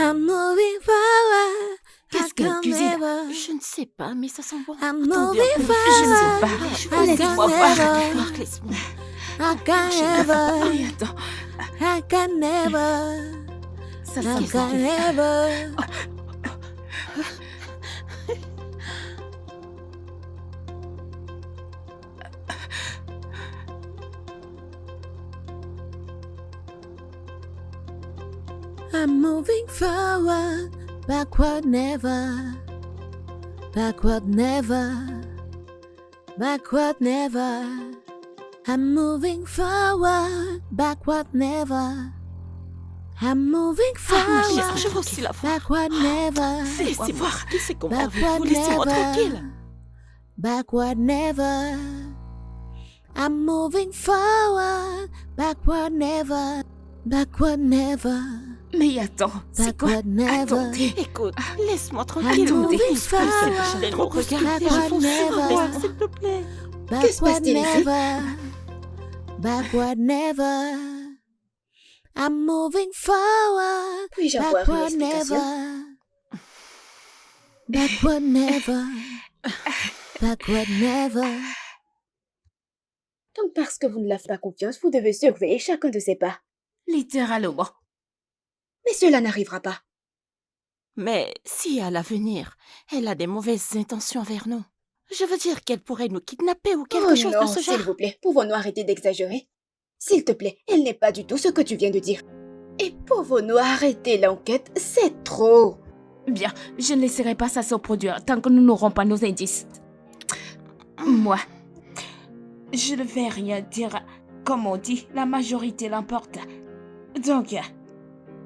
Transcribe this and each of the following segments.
I'm moving forward. Qu'est-ce qu'elle cuisine? Je ne sais pas, mais ça sent bon. I'm Attendez un moving peu. Je ne sais forward. pas. I Laisse-moi can voir. never. Laisse-moi. I can never. Oui, attends. I can never. Ça I sent can bon. never. I'm moving forward, backward never, backward never, backward never. I'm moving forward, backward never. I'm moving Ma chère, forward, je veux aussi la voir. backward never, Laissez voir. Laissez comment backward vous laissez-moi tranquille. never, backward never. I'm moving forward, backward never, backward never. Mais attends, c'est quoi? Backward never. Attendez. Écoute, laisse-moi tranquille. Attendez. Il se peut que je mon regard. Backward never. S'il te plaît. Que se Backward passe-t-il ici? never, backward never. I'm moving forward, Puis-je avoir une backward explication? never, backward never, backward never. Donc parce que vous ne l'avez pas confiance, vous devez surveiller chacun de ses pas. Littéralement. Mais cela n'arrivera pas. Mais si à l'avenir, elle a des mauvaises intentions envers nous, je veux dire qu'elle pourrait nous kidnapper ou quelque Oh chose non, de ce genre. s'il vous plaît, pouvons-nous arrêter d'exagérer? S'il te plaît, elle n'est pas du tout ce que tu viens de dire. Et pouvons-nous arrêter l'enquête? C'est trop. Bien, je ne laisserai pas ça se produire tant que nous n'aurons pas nos indices. Moi, je ne vais rien dire. Comme on dit, la majorité l'emporte. Donc,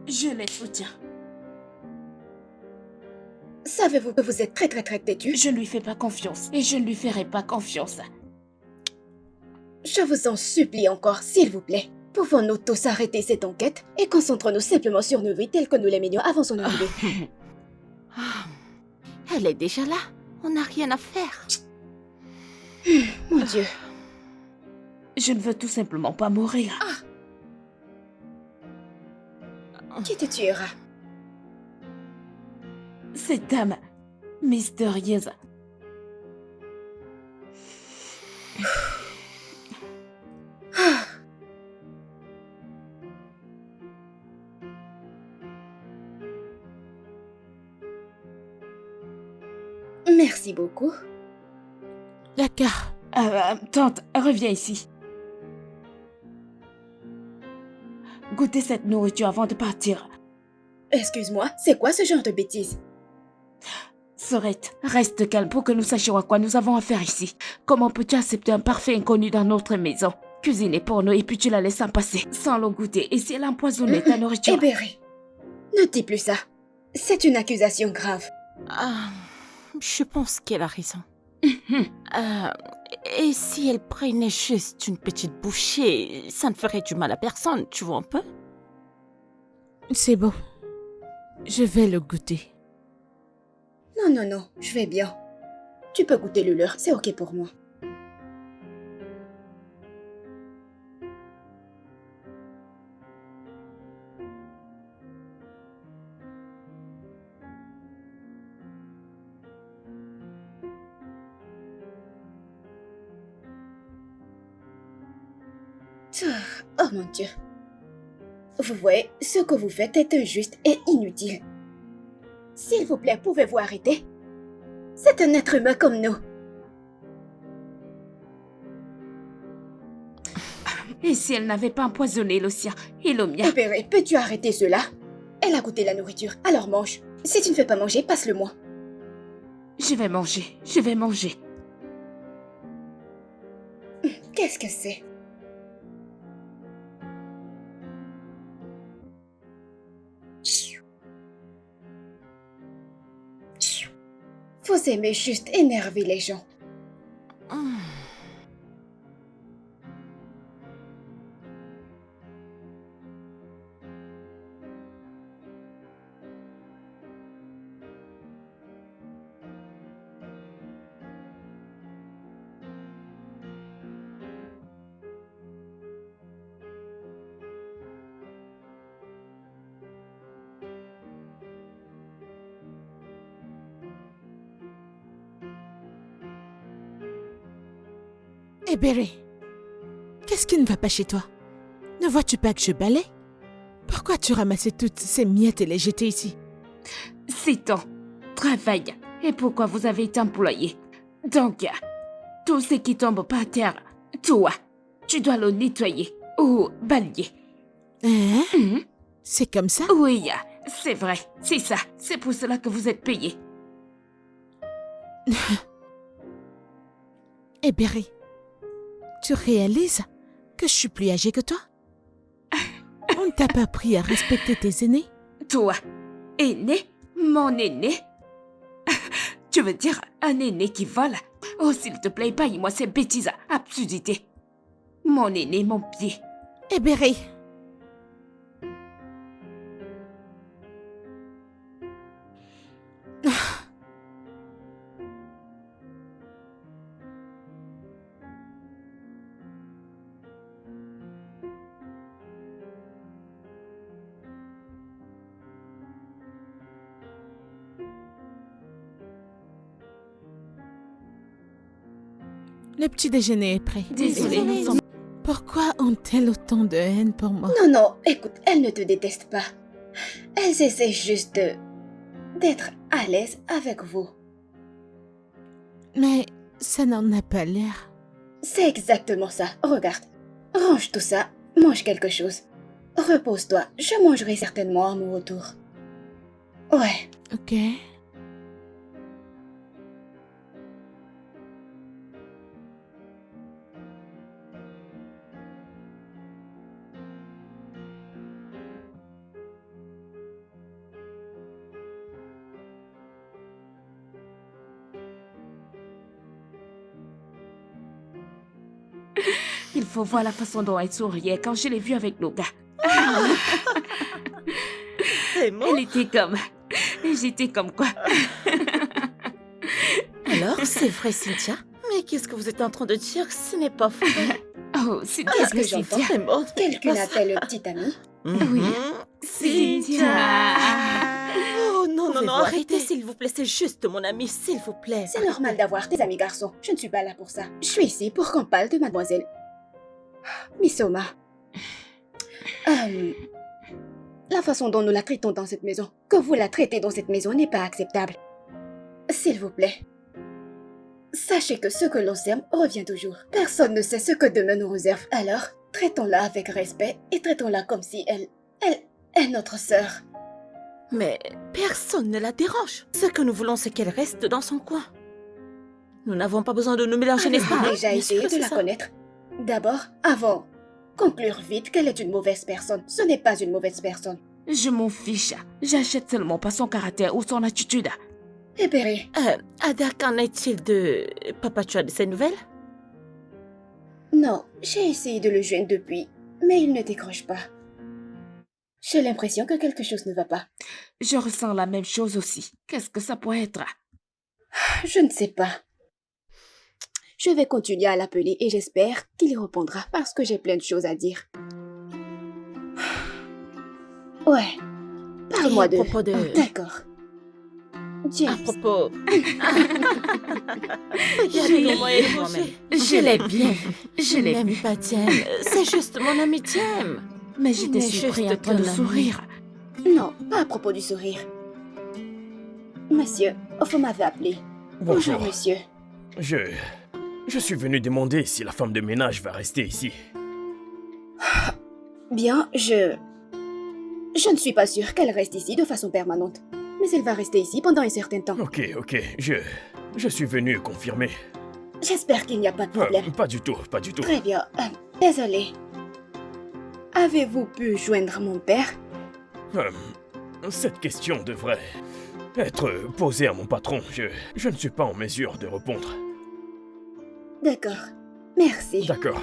je les soutiens. Savez-vous que vous êtes très têtu? Je ne lui fais pas confiance et je ne lui ferai pas confiance. Je vous en supplie encore, s'il vous plaît. Pouvons-nous tous arrêter cette enquête et concentrons-nous simplement sur nos vies telles que nous les menions avant son arrivée? Ah, elle est déjà là. On n'a rien à faire. Mon Dieu. Je ne veux tout simplement pas mourir. Qui te tuera? Cette dame mystérieuse. Merci beaucoup. D'accord. Tante, reviens ici. Goûtez cette nourriture avant de partir. Excuse-moi, c'est quoi ce genre de bêtises? Sorette, reste calme pour que nous sachions à quoi nous avons affaire ici. Comment peux-tu accepter un parfait inconnu dans notre maison? Cuisiner pour nous et puis tu la laisses en passer sans le goûter. Et si elle a empoisonné ta nourriture? Hébéré, ne dis plus ça. C'est une accusation grave. Ah, je pense qu'elle a raison. Et si elle prenait juste une petite bouchée, ça ne ferait du mal à personne, tu vois un peu? C'est bon. Je vais le goûter. Non, je vais bien. Tu peux goûter le leur, c'est ok pour moi. Oh mon Dieu. Vous voyez, ce que vous faites est injuste et inutile. S'il vous plaît, pouvez-vous arrêter? C'est un être humain comme nous. Et si elle n'avait pas empoisonné le sien et le mien? Hébéré, peux-tu arrêter cela? Elle a goûté la nourriture, alors mange. Si tu ne fais pas manger, passe-le-moi. Je vais manger, je vais manger. Qu'est-ce que c'est? Vous aimez juste énerver les gens. Eh Berry, qu'est-ce qui ne va pas chez toi? Ne vois-tu pas que je balaie? Pourquoi tu ramassais toutes ces miettes et les jetais ici? C'est ton travail. Et pourquoi vous avez été employé? Donc, tout ce qui tombe par terre, toi, tu dois le nettoyer ou balayer. Hein? Mhm. C'est comme ça? Oui, c'est vrai, c'est ça. C'est pour cela que vous êtes payé. Eh Berry, tu réalises que je suis plus âgée que toi? On ne t'a pas appris à respecter tes aînés? Toi, aîné, mon aîné. Tu veux dire un aîné qui vole? Oh, s'il te plaît, paye-moi ces bêtises, absurdités. Mon aîné, mon pied. Eh Berry, le petit déjeuner est prêt. Désolée, nous sommes... Pourquoi ont-elles autant de haine pour moi? Non, non, écoute, elles ne te détestent pas. Elles essaient juste d'être à l'aise avec vous. Mais ça n'en a pas l'air. C'est exactement ça. Regarde. Range tout ça, mange quelque chose. Repose-toi, je mangerai certainement à mon retour. Ouais. Ok. Il faut voir la façon dont elle souriait quand je l'ai vue avec nos gars. C'est moi. Elle était comme... Et j'étais comme quoi? Alors, c'est vrai, Cynthia? Mais qu'est-ce que vous êtes en train de dire? Ce n'est pas vrai. Oh, c'est Qu'est-ce bien que j'entends? Cynthia. C'est bon. Quelqu'un appelle petite amie. Oui. Cynthia. Oh non, non, Pouvez-vous non, arrêtez, arrêter? s'il vous plaît. C'est juste mon ami, s'il vous plaît. C'est normal d'avoir des amis garçons. Je ne suis pas là pour ça. Je suis ici pour qu'on parle de mademoiselle Misoma. La façon dont nous la traitons dans cette maison, que vous la traitez dans cette maison n'est pas acceptable. S'il vous plaît. Sachez que ce que l'on sème revient toujours. Personne ne sait ce que demain nous réserve. Alors, traitons-la avec respect et traitons-la comme si elle est notre sœur. Mais personne ne la dérange. Ce que nous voulons, c'est qu'elle reste dans son coin. Nous n'avons pas besoin de nous mélanger, n'est-ce pas? Avez-vous déjà Bien essayé sûr, de c'est la ça. connaître? D'abord, avant. Conclure vite qu'elle est une mauvaise personne. Ce n'est pas une mauvaise personne. Je m'en fiche. J'achète seulement pas son caractère ou son attitude. Eh Berry, Ada, qu'en est-il de Papa? Tu as de ses nouvelles? non, j'ai essayé de le joindre depuis, mais il ne décroche pas. J'ai l'impression que quelque chose ne va pas. Je ressens la même chose aussi. Qu'est-ce que ça pourrait être? Je ne sais pas. Je vais continuer à l'appeler et j'espère qu'il y répondra parce que j'ai plein de choses à dire. Ouais, parle-moi Et à de... propos de- Oh, d'accord. À James, propos... Je Regardez l'ai comment elle vu bouge. moi-même. Je l'ai bien vu. Je l'ai n'aime vu. pas Diem. C'est juste mon ami Diem. Mais j'étais Mais surpris juste en train de ton ami. sourire. non, pas à propos du sourire. Monsieur, vous m'avez appelé. Bonjour. monsieur. Je suis venu demander si la femme de ménage va rester ici. Bien, je ne suis pas sûre qu'elle reste ici de façon permanente. Mais elle va rester ici pendant un certain temps. Ok, je suis venu confirmer. J'espère qu'il n'y a pas de problème. Pas du tout, pas du tout. Très bien. Désolé. Avez-vous pu joindre mon père? Cette question devrait être posée à mon patron. Je ne suis pas en mesure de répondre. D'accord. Merci. D'accord.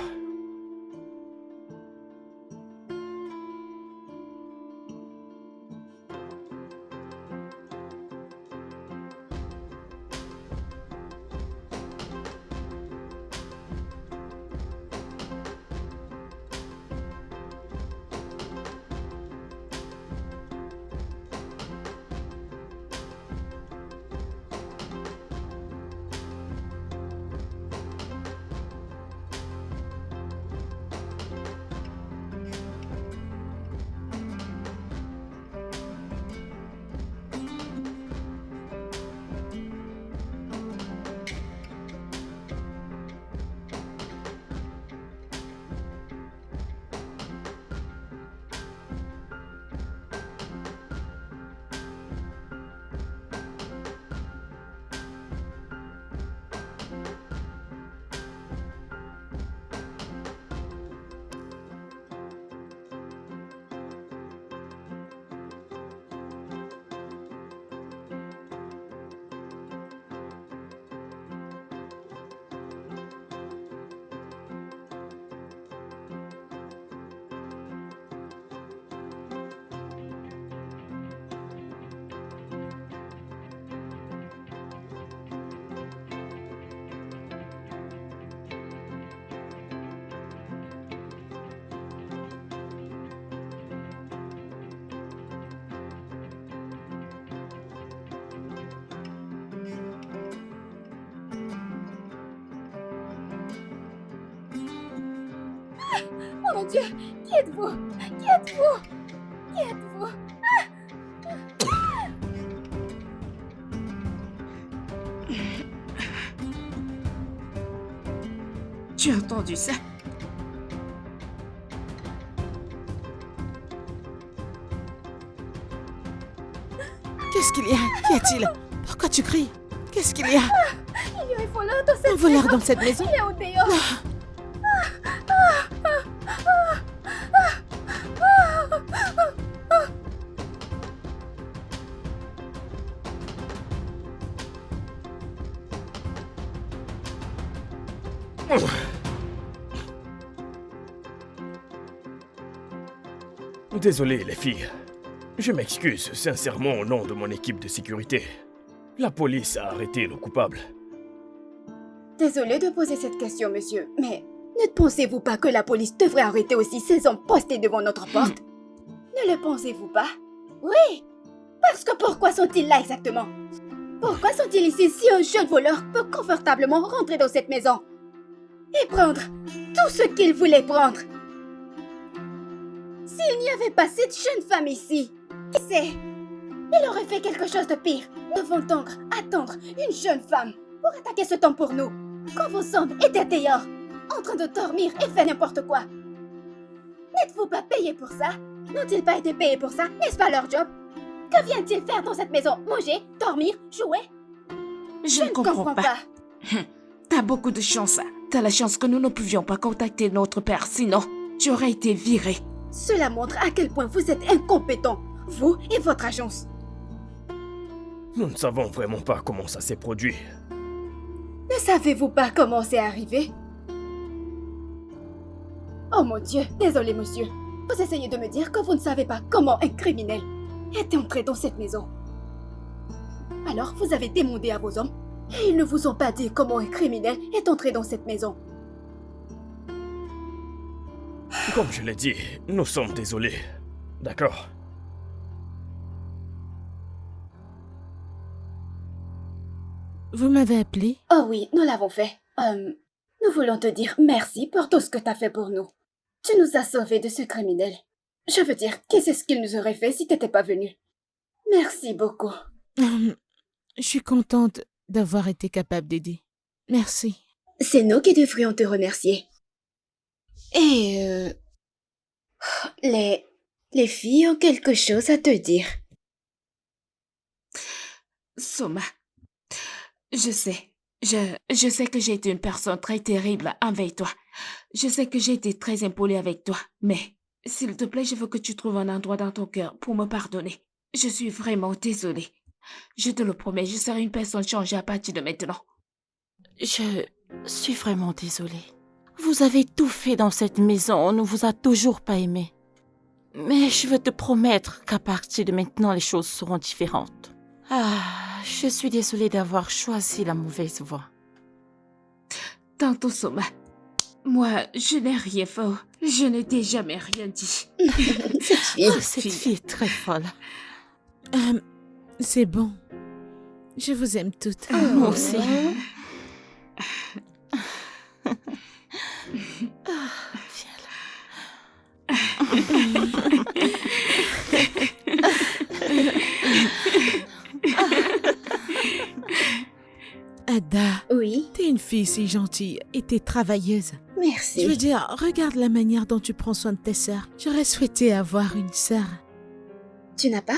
Oh mon Dieu! Qui êtes-vous? Qui êtes-vous? Qui êtes-vous? Tu as entendu ça? Qu'est-ce qu'il y a? Qu'y a-t-il? Pourquoi tu cries? Qu'est-ce qu'il y a? Il y a un voleur dans cette Un voleur dans cette maison? Il est au dehors. Désolé, les filles. Je m'excuse sincèrement au nom de mon équipe de sécurité. La police a arrêté le coupable. Désolé de poser cette question, monsieur, mais ne pensez-vous pas que la police devrait arrêter aussi ces hommes postés devant notre porte? Ne le pensez-vous pas? Oui! Parce que pourquoi sont-ils là exactement? Pourquoi sont-ils ici si un jeune voleur peut confortablement rentrer dans cette maison et prendre tout ce qu'il voulait prendre? S'il n'y avait pas cette jeune femme ici, qui sait? Il aurait fait quelque chose de pire. Nous devons donc attendre une jeune femme pour attaquer ce temps pour nous. Quand vos hommes étaient dehors, en train de dormir et faire n'importe quoi. N'êtes-vous pas payés pour ça? N'ont-ils pas été payés pour ça? N'est-ce pas leur job? Que viennent-ils faire dans cette maison? Manger, dormir, jouer? Je ne comprends pas. T'as beaucoup de chance. T'as la chance que nous ne pouvions pas contacter notre père, sinon tu aurais été viré. Cela montre à quel point vous êtes incompétents, vous et votre agence. Nous ne savons vraiment pas comment ça s'est produit. Ne savez-vous pas comment c'est arrivé? Oh mon Dieu, désolé monsieur. Vous essayez de me dire que vous ne savez pas comment un criminel est entré dans cette maison. Alors vous avez demandé à vos hommes et ils ne vous ont pas dit comment un criminel est entré dans cette maison. Comme je l'ai dit, nous sommes désolés. D'accord? Vous m'avez appelé? Oh oui, nous l'avons fait. Nous voulons te dire merci pour tout ce que tu as fait pour nous. Tu nous as sauvés de ce criminel. Je veux dire, qu'est-ce qu'il nous aurait fait si t'étais pas venu? Merci beaucoup. Je suis contente d'avoir été capable d'aider. Merci. C'est nous qui devrions te remercier. Et les filles ont quelque chose à te dire. Soma, je sais. Je sais que j'ai été une personne très terrible avec toi. Je sais que j'ai été très impolie avec toi. Mais, s'il te plaît, je veux que tu trouves un endroit dans ton cœur pour me pardonner. Je suis vraiment désolée. Je te le promets, je serai une personne changée à partir de maintenant. Je suis vraiment désolée. Vous avez tout fait dans cette maison, on ne vous a toujours pas aimé. Mais je veux te promettre qu'à partir de maintenant, les choses seront différentes. Je suis désolée d'avoir choisi la mauvaise voie. Tantôt, Soma. Moi, je n'ai rien fait. Je ne t'ai jamais rien dit. Cette fille est très folle. C'est bon. Je vous aime toutes. Moi aussi. Viens Ada, Oui, t'es une fille si gentille et t'es travailleuse. merci. Je veux dire, regarde la manière dont tu prends soin de tes sœurs. J'aurais souhaité avoir une sœur. Tu n'as pas?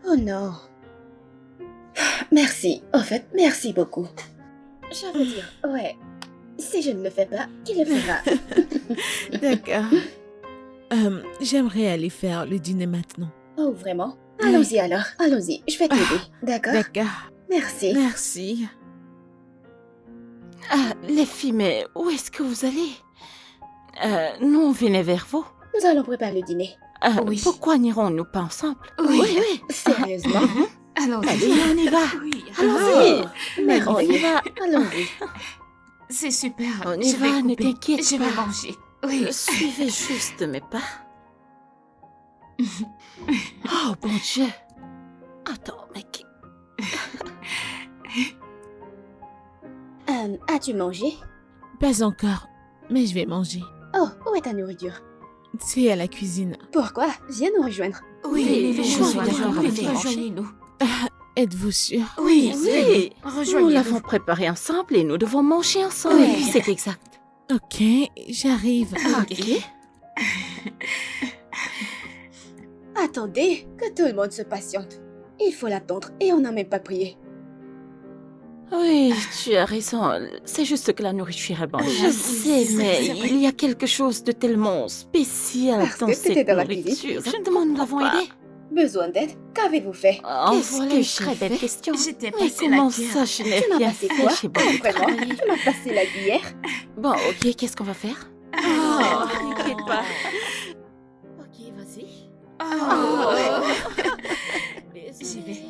Oh non. Merci. En fait, merci beaucoup. Je veux dire, ouais. Si je ne le fais pas, qui le fera? D'accord. J'aimerais aller faire le dîner maintenant. Oh, vraiment? Allons-y alors. Allons-y. Je vais t'aider. D'accord? D'accord. Merci. Merci. les filles, mais où est-ce que vous allez? Nous, on venait vers vous. Nous allons préparer le dîner. Oui. Pourquoi n'irons-nous pas ensemble? Oui. Sérieusement? Allons-y. Allez, on y va. Oui. Allons-y. Merci. On y va. Allons-y. C'est super. On y Je vais va, ne couper. t'inquiète Je vais pas. manger. Oui. Suivez juste mes pas. Oh, bon Dieu. Attends, mais qui... As-tu mangé? Pas encore. mais je vais manger. Oh, où est ta nourriture? C'est à la cuisine. Pourquoi? Viens nous rejoindre. Oui, je suis d'accord avec toi. rejoignez-nous. Êtes-vous sûr? Oui, oui. Nous Rejoignez-nous. l'avons préparé ensemble et nous devons manger ensemble. Oui. C'est exact. Ok, j'arrive. Ok. Attendez, que tout le monde se patiente. Il faut l'attendre et on n'a même pas prié. Oui, tu as raison. C'est juste que la nourriture est bonne. Je sais, mais il y a quelque chose de tellement spécial Parce dans que cette t'étais dans la cuisine, nourriture. c'est Je me demande, nous l'avons aidé? Besoin d'aide? Qu'avez-vous fait? Oh, Qu'est-ce voilà que une j'ai très belle fait? question. J'étais Mais passée la comment cuillère. ça, je n'ai Tu m'as rien passé fait? quoi? J'ai beaucoup Vraiment? travaillé. Tu m'as passé la cuillère? Bon, ok, qu'est-ce qu'on va faire? Oh. T'inquiète pas. Ok, vas-y. Oh. Désolée. J'y vais.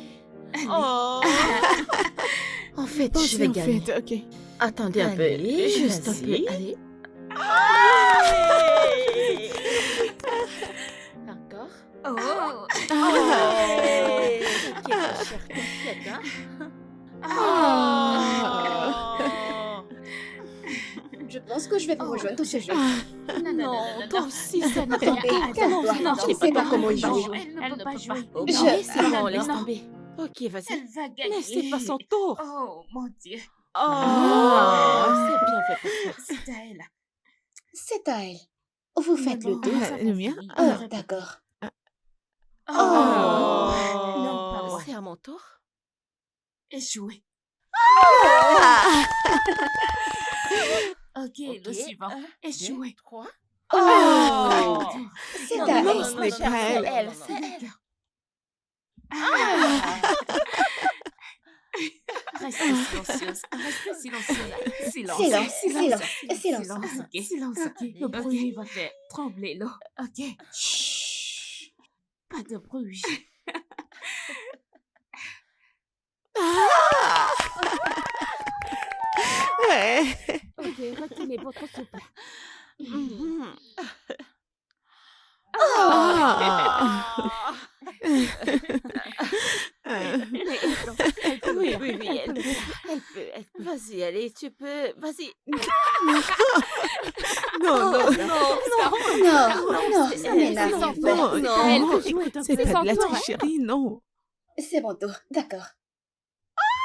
Oh. En fait, je Pensez vais en gagner. fait, ok. Attendez un peu. Allez, Juste un vas-y. peu. Allez. Encore. Oh. Ok, ma chère, t'inquiète, hein. Je pense que je vais vous rejoindre dans ce jeu. Non, toi aussi, ça n'a pas Attendez, calme-toi. non, Je ne sais pas comment il joue. Elle ne peut pas jouer. Ok, Je- c'est bon, laisse Non. tomber. Ok, vas-y. Elle va gagner. Mais c'est pas son tour. Oh, mon Dieu. Oh, c'est bien fait pour toi. C'est à elle. C'est à elle. Vous faites le Non, tour. nous avons le mien? fini. Oh, d'accord. Oh. Oh. Non, pas moi. C'est à mon tour. Échoué. Ok, le Ok, suivant. 1, Échoué. 2, 3. Oh, c'est Non, à non, elle. non, ce n'est cher, pas c'est elle. elle, c'est elle. Restez silencieuse. Restez silencieuse. Silence. Silence, silence, silence. Silence, ok. Silence, ok. Le bruit va faire trembler l'eau. Ok. Chut. Pas de bruit. Ouais. Ok, retenez votre souffle. Mhm. Oui, oui, oui, elle peut. Vas-y, allez, tu peux. Vas-y. Non, non, Non, ça m'énerve. non, Elle non, peut jouer. c'est C'est pas son de la tour. tricherie, non. C'est mon tour, d'accord.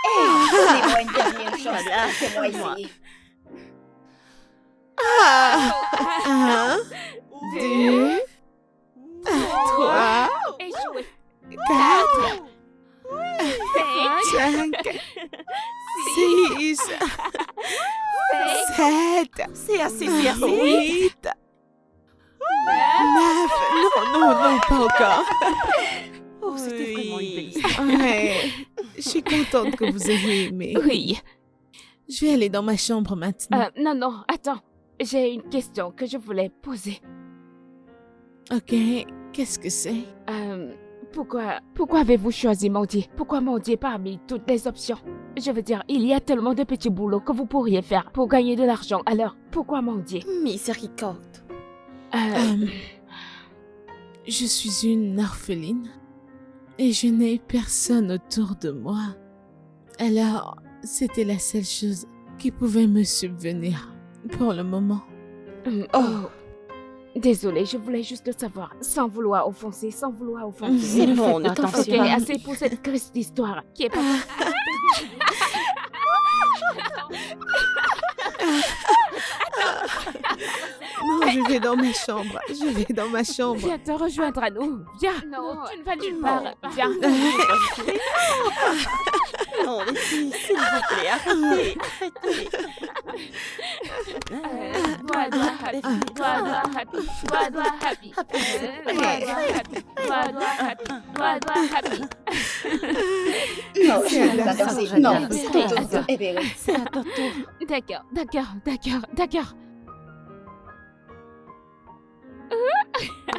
Hey, donnez-moi une dernière chance. Voilà, Laissez-moi moi. essayer. Un, deux, trois, Échoué. quatre, Cinq. 5, 6, 7, C'est assez, c'est assez. 8, 9. Non, pas encore. Oh, c'était vraiment une belle histoire. Ouais, je suis contente que vous ayez aimé. Oui. Je vais aller dans ma chambre maintenant. Non, attends. J'ai une question que je voulais poser. Ok, qu'est-ce que c'est? Pourquoi avez-vous choisi Mandier? Pourquoi Mandier parmi toutes les options? Je veux dire, il y a tellement de petits boulots que vous pourriez faire pour gagner de l'argent. Alors, pourquoi Mandier? Miséricorde. Je suis une orpheline et je n'ai personne autour de moi. Alors, c'était la seule chose qui pouvait me subvenir pour le moment. Oh. Désolée, je voulais juste le savoir, sans vouloir offenser. C'est bon, ne t'en Ok, fais pas. assez pour cette triste histoire qui est pas... Non, je vais dans ma chambre. Viens te rejoindre à nous. Viens. Non, tu ne vas nulle part. Viens. Non, les filles, s'il vous plaît, arrêtez. Non, je ne peux pas danser. Non, Regarde, c'est ton tour de Ebéry. C'est à ton tour. D'accord.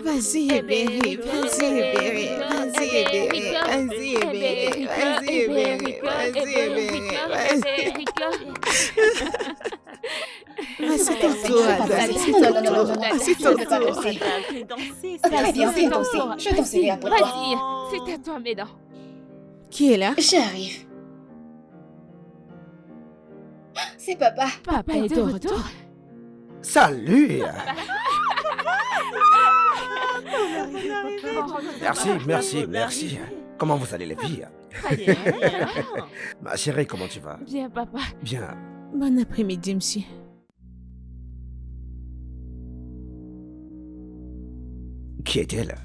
Vas-y, Ebéry, vas-y, Ebéry, vas-y, Ebéry, vas-y, Ebéry, vas-y, Ebéry, vas-y, Ebéry, vas-y. C'est ton tour, Adèle, c'est ton tour, c'est ton Je ne peux pas tour. danser. Fais danser, Très bien, viens danser. Je danserai après toi. Vas-y, c'est à toi maintenant. Qui est là? J'arrive. C'est papa. Papa est de retour. Salut. Merci. Comment vous allez les filles? Ma chérie, comment tu vas? Bien, papa. Bien. Bon après-midi, monsieur. Qui est-elle?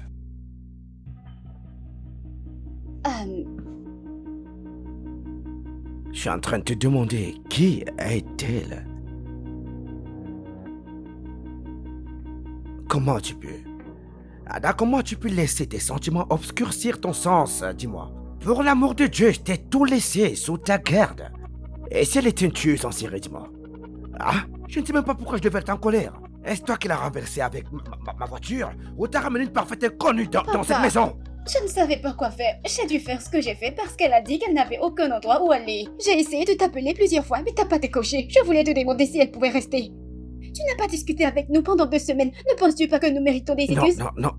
Je suis en train de te demander, qui est-elle? Comment tu peux? Ada, comment tu peux laisser tes sentiments obscurcir ton sens, dis-moi? Pour l'amour de Dieu, je t'ai tout laissé sous ta garde. Et si elle est une tueuse en série, dis-moi? Ah, je ne sais même pas pourquoi je devais être en colère. Est-ce toi qui l'as renversée avec ma voiture? Ou t'as ramené une parfaite inconnue dans cette maison? Je ne savais pas quoi faire. J'ai dû faire ce que j'ai fait parce qu'elle a dit qu'elle n'avait aucun endroit où aller. J'ai essayé de t'appeler plusieurs fois, mais t'as pas décoché. Je voulais te demander si elle pouvait rester. Tu n'as pas discuté avec nous pendant 2 semaines. Ne penses-tu pas que nous méritons des excuses? Non.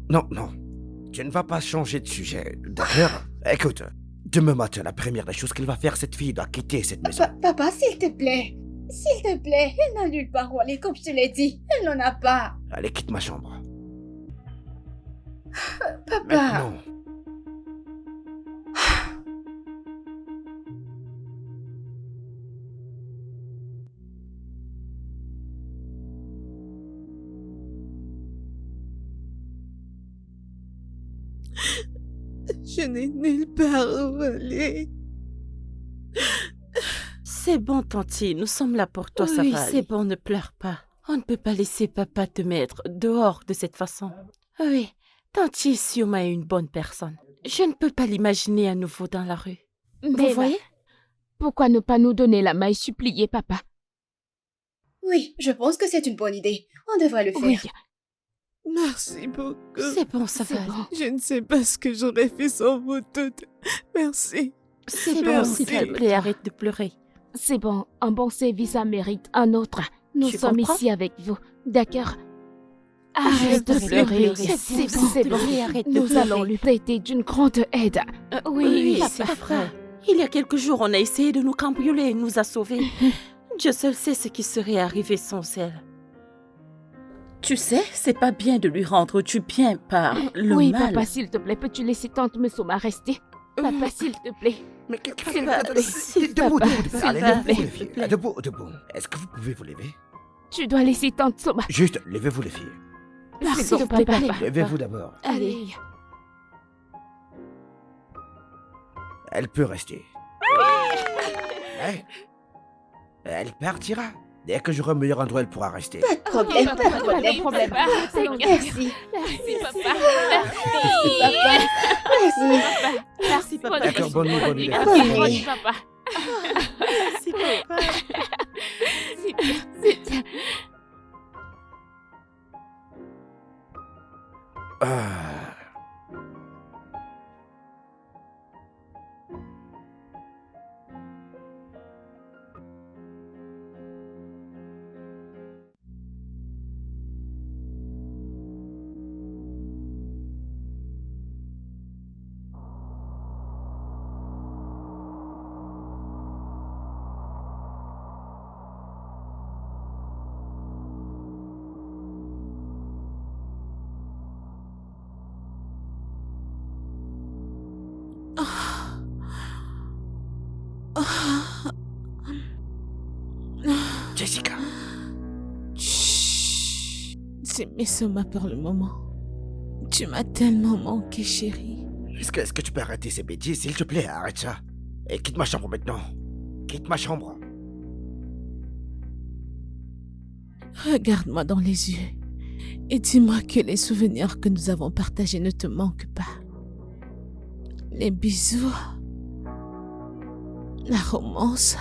Tu ne vas pas changer de sujet, d'accord? Écoute, demain matin, la première des choses qu'elle va faire, cette fille doit quitter cette maison. Papa, s'il te plaît. S'il te plaît, elle n'a nulle part où aller, comme je te l'ai dit. Elle n'en a pas. Allez, quitte ma chambre. Papa. Maintenant. Je n'ai nulle part où aller. C'est bon, Tanti, nous sommes là pour toi, ça Oui, va. C'est bon, ne pleure pas. On ne peut pas laisser papa te mettre dehors de cette façon. Oui, Tanti Sioma est une bonne personne. Je ne peux pas l'imaginer à nouveau dans la rue. Mais Vous voyez? pourquoi ne pas nous donner la main et supplier papa? Oui, je pense que c'est une bonne idée. On devrait le faire. Oui, Merci beaucoup. C'est bon, ça va. c'est bon. Je ne sais pas ce que j'aurais fait sans vous toutes. Merci. C'est bon, Merci. s'il te plaît, arrête de pleurer. C'est bon, un bon service en mérite un autre. Nous Tu sommes comprends? ici avec vous, d'accord? Arrête Arrête de pleurer, C'est c'est bon, bon, c'est bon. arrête de Nous pleurer. allons lui prêter d'une grande aide. Oui, papa. c'est vrai. Il y a quelques jours, on a essayé de nous cambrioler et nous a sauvés. Dieu seul sait ce qui serait arrivé sans elle. Tu sais, c'est pas bien de lui rendre du bien par le Oui, mal. papa, s'il te plaît, peux-tu laisser tante Mesoma rester? Papa, s'il te plaît. Mais qu'est-ce S'il que te plaît, s'il Debout, te plaît, debout. s'il Allez, te levez-vous, plaît, les s'il te filles. plaît. Debout. Est-ce que vous pouvez vous lever? Tu dois laisser tante Soma. Juste, levez-vous, les filles. S'il te plaît, papa. Levez-vous d'abord. Allez. Elle peut rester. Hein? Elle partira. Dès que j'aurai un meilleur endroit, elle pourra rester. Pas de problème, pas de problème. problème. Merci. Merci, papa. Merci, papa. Merci. Merci, papa. D'accord, bonne nuit, bonne nuit. Bonne nuit. papa. Merci, papa. C'est bien. Ah. Jessica. Chut. C'est Mesoma pour le moment. Tu m'as tellement manqué, chérie. Est-ce que tu peux arrêter ces bêtises, s'il te plaît? Arrête ça. Et quitte ma chambre maintenant. Quitte ma chambre. Regarde-moi dans les yeux et dis-moi que les souvenirs que nous avons partagés ne te manquent pas. Les bisous, la romance,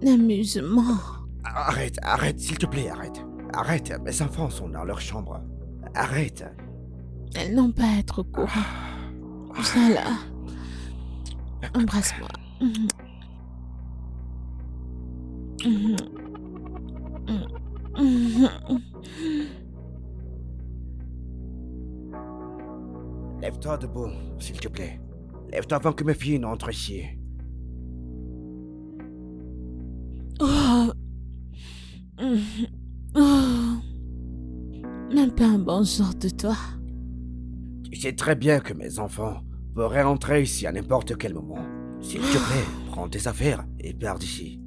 l'amusement. Arrête, s'il te plaît, arrête. Arrête, mes enfants sont dans leur chambre. Arrête. Elles n'ont pas à être au courant. Viens là. Embrasse-moi. Lève-toi debout, s'il te plaît. Lève-toi avant que mes filles n'entrent ici. Oh. pas un bon genre de toi. Tu sais très bien que mes enfants pourraient rentrer ici à n'importe quel moment. S'il te plaît, prends tes affaires et pars d'ici.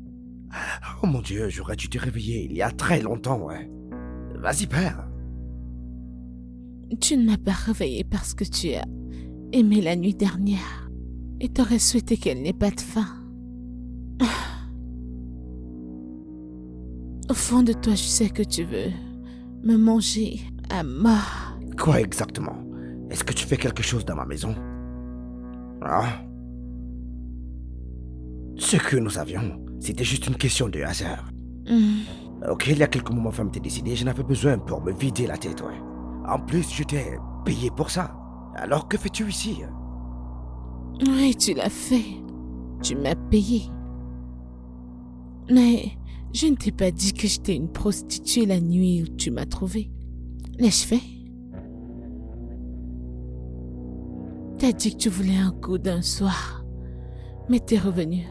Oh mon Dieu, j'aurais dû te réveiller il y a très longtemps, ouais. Vas-y, pars. Tu ne m'as pas réveillé parce que tu as aimé la nuit dernière et t'aurais souhaité qu'elle n'ait pas de fin. Au fond de toi, je sais que tu veux me manger à mort. Quoi exactement? Est-ce que tu fais quelque chose dans ma maison? Ah? Ce que nous avions, c'était juste une question de hasard. Ok, il y a quelques moments, ma femme t'est décidée, j'en avais besoin pour me vider la tête, ouais. En plus, je t'ai payé pour ça. Alors que fais-tu ici? Oui, tu l'as fait. Tu m'as payé. Mais je ne t'ai pas dit que j'étais une prostituée la nuit où tu m'as trouvée. L'ai-je fait? T'as dit que tu voulais un coup d'un soir, mais t'es revenu,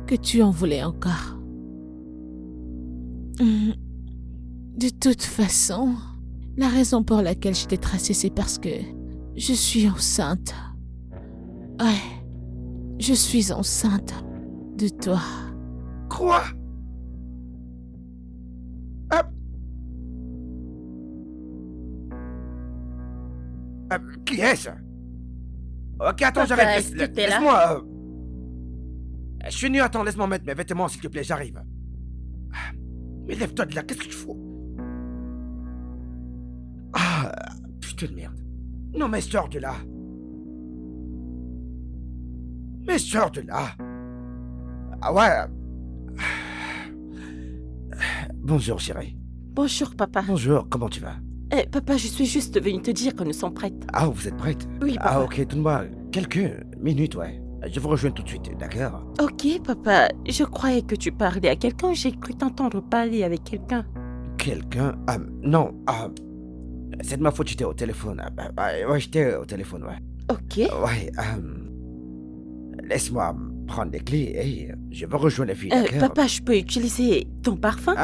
que tu en voulais encore. De toute façon, la raison pour laquelle je t'ai tracé, c'est parce que je suis enceinte. Ouais, je suis enceinte de toi. Quoi? Qui est-ce? Ok, attends, Papa, j'arrive. est-ce que t'es là? Laisse-moi. Je suis nu, attends, laisse-moi mettre mes vêtements, s'il te plaît, j'arrive. Mais lève-toi de là, qu'est-ce que tu fous? Ah, putain de merde. Non, mais sors de là. Mais sors de là. Ah ouais. Bonjour, chérie. Bonjour, papa. Bonjour, comment tu vas? Papa, je suis juste venue te dire que nous sommes prêtes. Ah, vous êtes prête? Oui, papa. Ah, ok, donne-moi quelques minutes, ouais. Je vous rejoins tout de suite, d'accord? Ok, papa. Je croyais que tu parlais à quelqu'un. J'ai cru t'entendre parler avec quelqu'un. Quelqu'un? Non, c'est de ma faute, j'étais au téléphone. Ouais, j'étais au téléphone, ouais. Ok. Ouais, laisse-moi prendre les clés et je vais rejoindre les filles, d'accord? Papa, je peux utiliser ton parfum?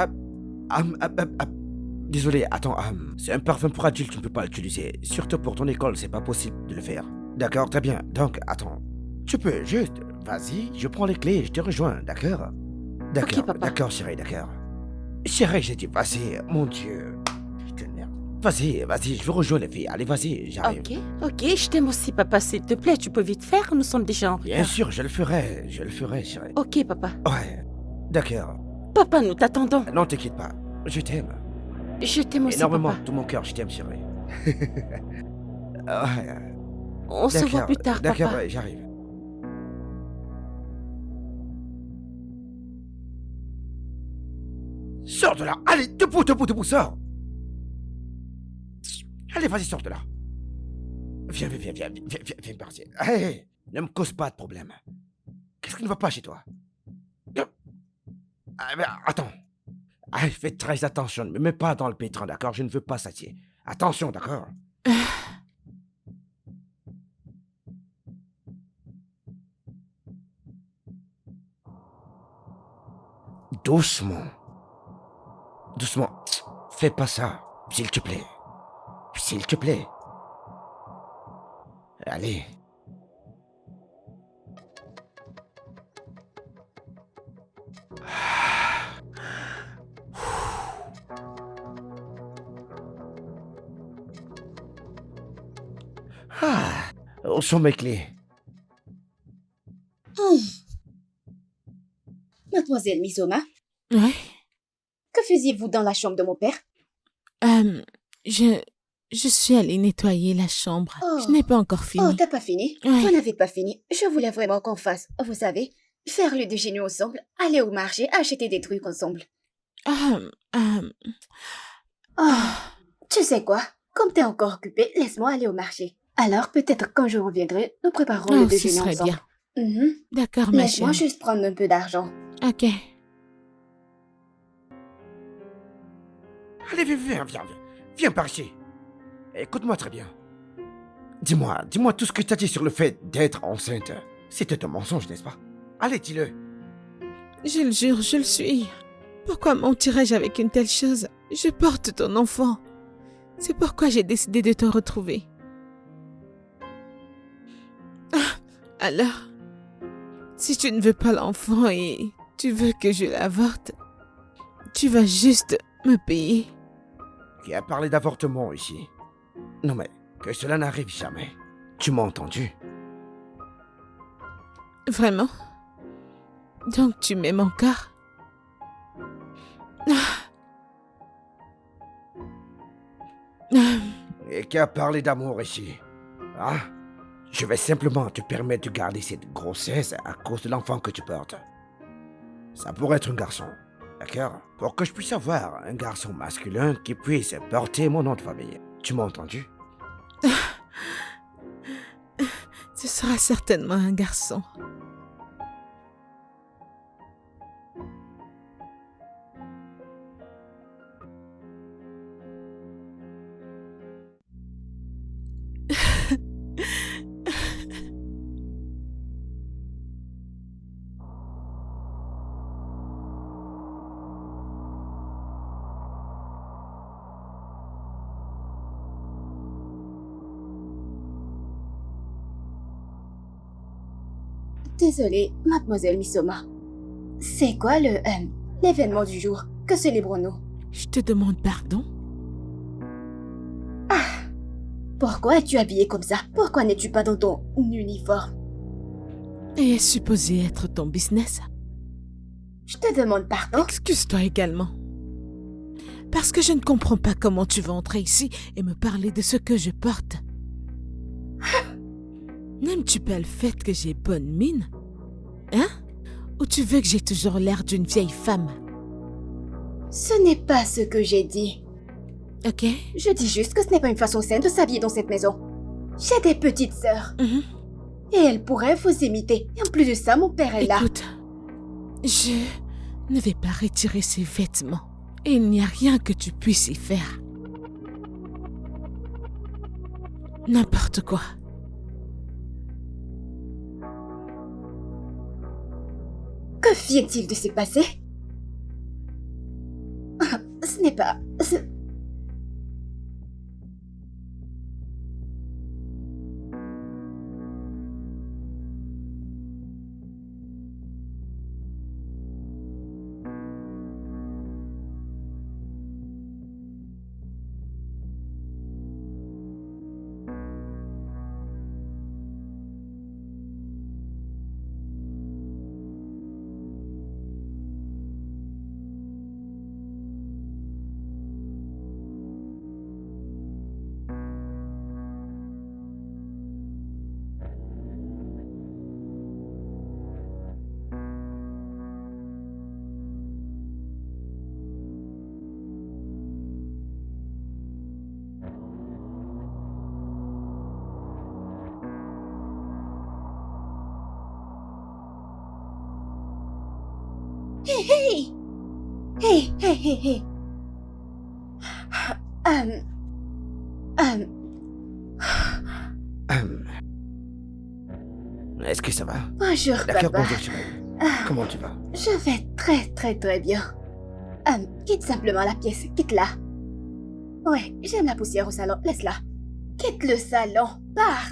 Désolé, attends, c'est un parfum pour adulte, tu ne peux pas l'utiliser. Surtout pour ton école, c'est pas possible de le faire. D'accord, très bien. Donc, attends. Tu peux juste, vas-y, je prends les clés et je te rejoins, d'accord? D'accord, Ok, papa. d'accord, chérie, d'accord. Chérie, j'ai dit, vas-y, mon Dieu. Putain de merde. Vas-y, je veux rejoindre les filles. Allez, vas-y, j'arrive. Ok, je t'aime aussi, papa. S'il te plaît, tu peux vite faire. Nous sommes déjà en retard. Bien sûr, je le ferai, chérie. Ok, papa. Ouais, d'accord. Papa, nous t'attendons. Non, t'inquiète pas, je t'aime. Je t'aime aussi, Énormément, papa. tout mon cœur, je t'aime, chérie. Ouais, On se voit plus tard, d'accord, papa. ouais, j'arrive. Sors de là! Allez, debout, sors! Allez, vas-y, sors de là! Viens partir. Hey, ne me cause pas de problème. Qu'est-ce qui ne va pas chez toi? Attends. Fais très attention, ne me mets pas dans le pétrin, d'accord? Je ne veux pas s'attirer. Attention, d'accord? Doucement. Fais pas ça, s'il te plaît. S'il te plaît. Allez. Où sont mes clés? Mademoiselle Misoma, Ouais. que faisiez-vous dans la chambre de mon père? Je suis allée nettoyer la chambre. Oh. Je n'ai pas encore fini. Oh, t'as pas fini? Ouais. Vous n'avez pas fini. Je voulais vraiment qu'on fasse, vous savez, faire le déjeuner ensemble, aller au marché, acheter des trucs ensemble. Tu sais quoi? Comme t'es encore occupé, laisse-moi aller au marché. Alors, peut-être quand je reviendrai, nous préparerons le ce déjeuner serait ensemble. bien. D'accord, ma Laisse-moi chérie. juste prendre un peu d'argent. Ok. Allez, viens par ici. Écoute-moi très bien. Dis-moi tout ce que tu as dit sur le fait d'être enceinte. C'était un mensonge, n'est-ce pas? Allez, dis-le. Je le jure, je le suis. Pourquoi mentirais-je avec une telle chose? Je porte ton enfant. C'est pourquoi j'ai décidé de te retrouver. Alors, si tu ne veux pas l'enfant et tu veux que je l'avorte, tu vas juste me payer. Qui a parlé d'avortement ici? Non mais, que cela n'arrive jamais. Tu m'as entendu? Vraiment? Donc tu m'aimes encore? Et qui a parlé d'amour ici? Hein? Je vais simplement te permettre de garder cette grossesse à cause de l'enfant que tu portes. Ça pourrait être un garçon, d'accord? Pour que je puisse avoir un garçon masculin qui puisse porter mon nom de famille. Tu m'as entendu? Ce sera certainement un garçon. Désolée, mademoiselle Misoma. C'est quoi l'événement du jour? Que célébrons-nous? Je te demande pardon? Pourquoi es-tu habillée comme ça? Pourquoi n'es-tu pas dans ton uniforme? Et est supposé être ton business? Je te demande pardon? Excuse-toi également. Parce que je ne comprends pas comment tu vas entrer ici et me parler de ce que je porte. N'aimes-tu pas le fait que j'ai bonne mine? Hein? Ou tu veux que j'ai toujours l'air d'une vieille femme? Ce n'est pas ce que j'ai dit. Ok? Je dis juste que ce n'est pas une façon saine de s'habiller dans cette maison. J'ai des petites sœurs. Mhm. Et elles pourraient vous imiter. Et en plus de ça, mon père est là. Écoute, je ne vais pas retirer ces vêtements. Et il n'y a rien que tu puisses y faire. N'importe quoi. Que vient-il de se passer? Ce n'est pas... Hey! Hey, hey, hey, hey! Est-ce que ça va? Bonjour, D'accord, papa. bonjour chérie. Comment tu vas? Je vais très, très, très bien. Quitte simplement la pièce, quitte-la. Ouais, j'aime la poussière au salon, laisse-la. Quitte le salon, pars!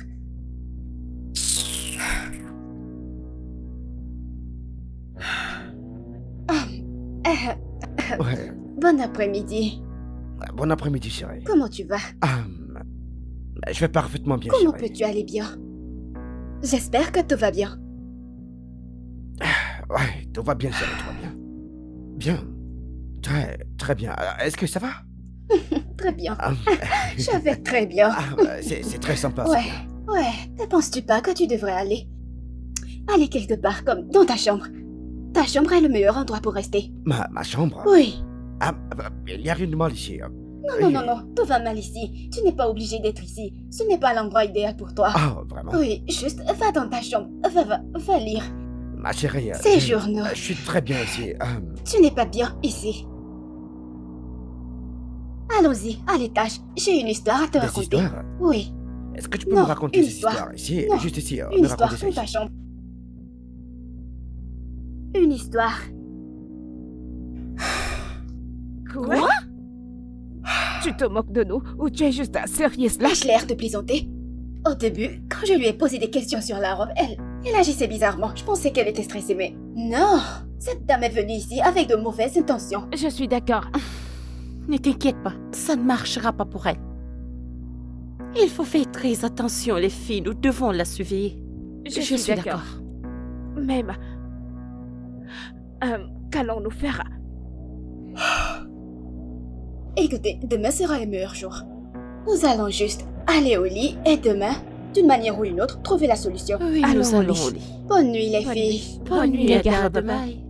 Ouais. Bon après-midi. Bon après-midi chérie. Comment tu vas? Je vais parfaitement bien Comment chérie. peux-tu aller bien? J'espère que tout va bien. Ouais, tout va bien chérie, tout va bien. Bien. Très, très bien. Alors, est-ce que ça va? Très bien. Ah, Je vais très bien. c'est très sympa. Ouais, ça. ouais. Ne penses-tu pas que tu devrais aller quelque part comme dans ta chambre? Ta chambre est le meilleur endroit pour rester. Ma chambre? Oui. Il n'y a rien de mal ici. Non, tout va mal ici. Tu n'es pas obligé d'être ici. Ce n'est pas l'endroit idéal pour toi. Ah, vraiment? Oui, juste va dans ta chambre. Va lire. Ma chérie. Ces journaux. Je suis très bien ici. Tu n'es pas bien ici. Allons-y, à l'étage. J'ai une histoire à te Des raconter. histoires? Oui, Est-ce que tu peux Non, me raconter une ces histoire. histoires ici? Non, Juste ici, une me histoire raconter ça dans ta ici. chambre. Une histoire. Quoi? Tu te moques de nous ou tu es juste un sérieux là? Ai-je l'air de plaisanter? Au début, quand je lui ai posé des questions sur la robe, elle agissait bizarrement. Je pensais qu'elle était stressée, mais non! Cette dame est venue ici avec de mauvaises intentions. Je suis d'accord. Ne t'inquiète pas, ça ne marchera pas pour elle. Il faut faire très attention, les filles, nous devons la surveiller. Je suis d'accord. Même... qu'allons-nous faire? Écoutez, demain sera le meilleur jour. Nous allons juste aller au lit et demain, d'une manière ou d'une autre, trouver la solution. Oui, Allons nous au allons lit. au lit. Bonne nuit, les Bonne filles. nuit. Bonne nuit, les gardes-mailles.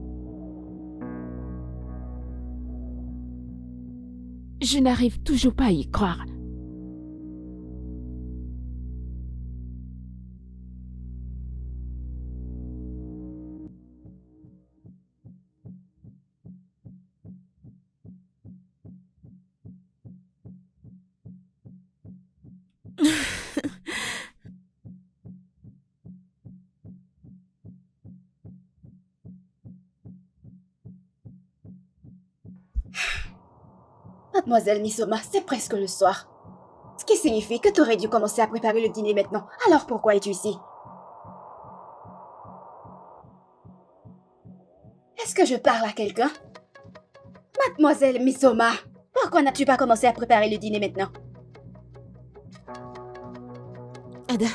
Je n'arrive toujours pas à y croire. Mademoiselle Misoma, c'est presque le soir. Ce qui signifie que tu aurais dû commencer à préparer le dîner maintenant. Alors pourquoi es-tu ici? Est-ce que je parle à quelqu'un? Mademoiselle Misoma, pourquoi n'as-tu pas commencé à préparer le dîner maintenant? Ada,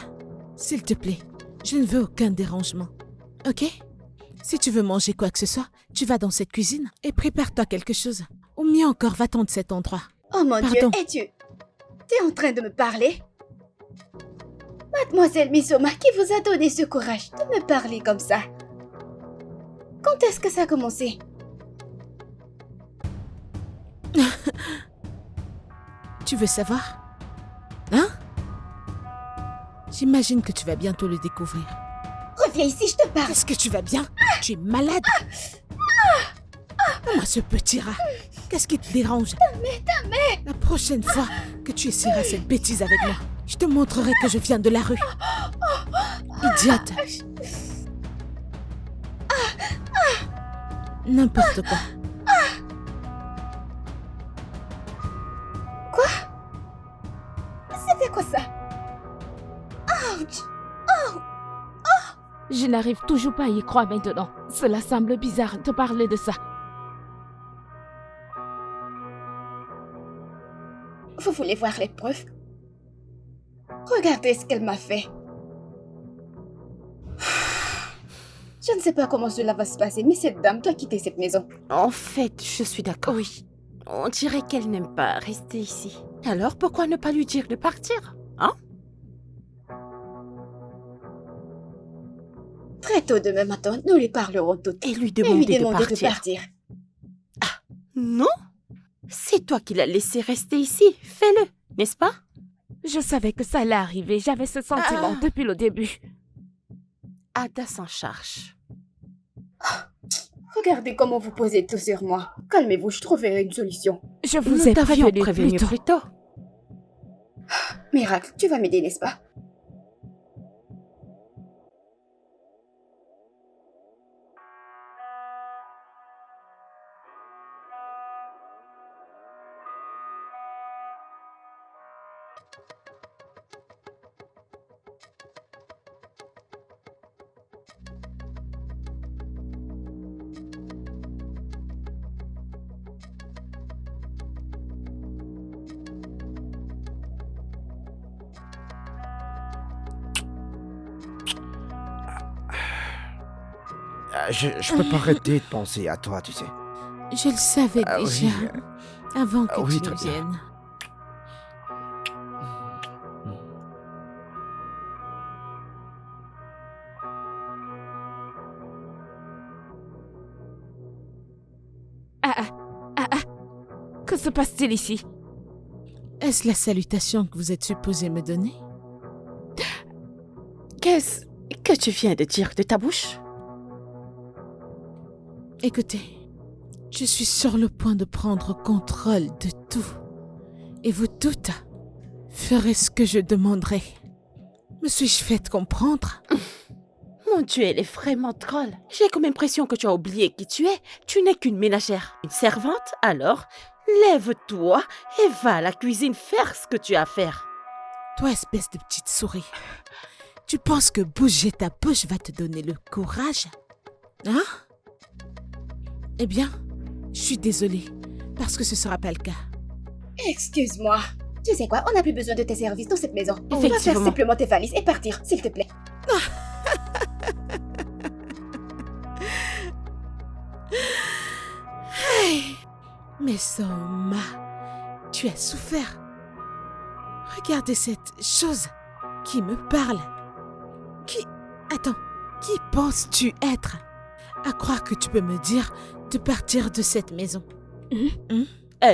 s'il te plaît, je ne veux aucun dérangement. Ok? Si tu veux manger quoi que ce soit, tu vas dans cette cuisine et prépare-toi quelque chose. Ou mieux encore, va-t'en de cet endroit. Oh mon Pardon. Dieu, tu es en train de me parler? Mademoiselle Misoma, qui vous a donné ce courage de me parler comme ça? Quand est-ce que ça a commencé? Tu veux savoir? Hein? J'imagine que tu vas bientôt le découvrir. Reviens ici, je te parle. Est-ce que tu vas bien? Tu es malade? Moi, ce petit rat. Qu'est-ce qui te dérange? La prochaine fois que tu essaieras cette bêtise avec moi, je te montrerai que je viens de la rue. Idiote. N'importe quoi. C'était quoi ça? Ouch! Je n'arrive toujours pas à y croire maintenant. Cela semble bizarre de parler de ça. Vous voulez voir les preuves? Regardez ce qu'elle m'a fait. Je ne sais pas comment cela va se passer, mais cette dame doit quitter cette maison. En fait, je suis d'accord. Oui. On dirait qu'elle n'aime pas rester ici. Alors, pourquoi ne pas lui dire de partir? Hein? Très tôt demain matin, nous lui parlerons toutes. Et lui Et demander, lui demander de partir. Non? C'est toi qui l'as laissé rester ici. Fais-le, n'est-ce pas? Je savais que ça allait arriver. J'avais ce sentiment depuis le début. Ada s'en charge. Regardez comment vous posez tout sur moi. Calmez-vous, je trouverai une solution. Je vous Nous ai t'avions prévenu prévenu plus tôt. plus tôt. Miracle, tu vas m'aider, n'est-ce pas? Je peux pas arrêter de penser à toi, tu sais. Je le savais Ah oui, déjà, avant que oui, tu ne très bien. viennes. Que se passe-t-il ici? Est-ce la salutation que vous êtes supposé me donner? Qu'est-ce que tu viens de dire de ta bouche? Écoutez, je suis sur le point de prendre contrôle de tout. Et vous toutes ferez ce que je demanderai. Me suis-je fait comprendre? Mon Dieu, elle est vraiment drôle. J'ai comme impression que tu as oublié qui tu es. Tu n'es qu'une ménagère. Une servante, alors Lève-toi et va à la cuisine faire ce que tu as à faire. Toi, espèce de petite souris, tu penses que bouger ta bouche va te donner le courage? Hein? Eh bien, je suis désolée, parce que ce sera pas le cas. Excuse-moi. Tu sais quoi, on n'a plus besoin de tes services dans cette maison. On va faire Effectivement. simplement tes valises et partir, s'il te plaît. Mais Soma, tu as souffert. Regardez cette chose qui me parle. Qui penses-tu être? À croire que tu peux me dire de partir de cette maison.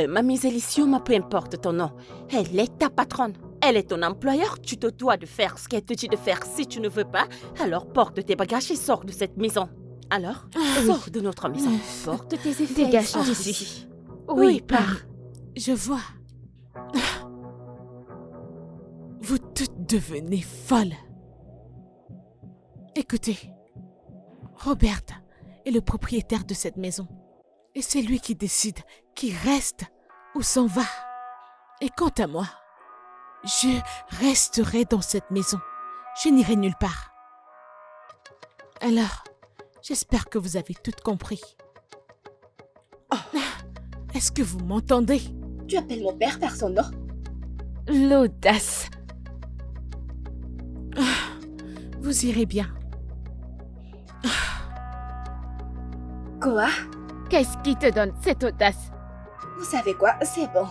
Mamie Zélicium, peu importe ton nom, elle est ta patronne. Elle est ton employeur, tu te dois de faire ce qu'elle te dit de faire. Si tu ne veux pas, alors porte tes bagages et sors de cette maison. Alors, sors de notre maison. Porte tes effets. Dégage sors d'ici. Oui, pars. Je vois. Vous toutes devenez folles. Écoutez, Robert est le propriétaire de cette maison. Et c'est lui qui décide qui reste ou s'en va. Et quant à moi, je resterai dans cette maison. Je n'irai nulle part. Alors, j'espère que vous avez toutes compris. Est-ce que vous m'entendez? Tu appelles mon père par son nom? L'audace. Vous irez bien. Quoi? Qu'est-ce qui te donne cette audace? Vous savez quoi? C'est bon.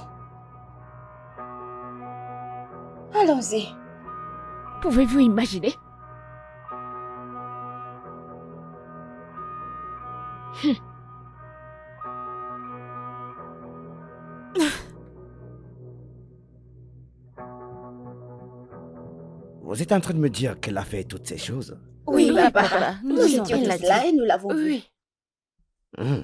Allons-y. Pouvez-vous imaginer? Vous êtes en train de me dire qu'elle a fait toutes ces choses? Oui, papa. papa. Nous disons, étions elle l'a tous là dit. et nous l'avons vu. Oui.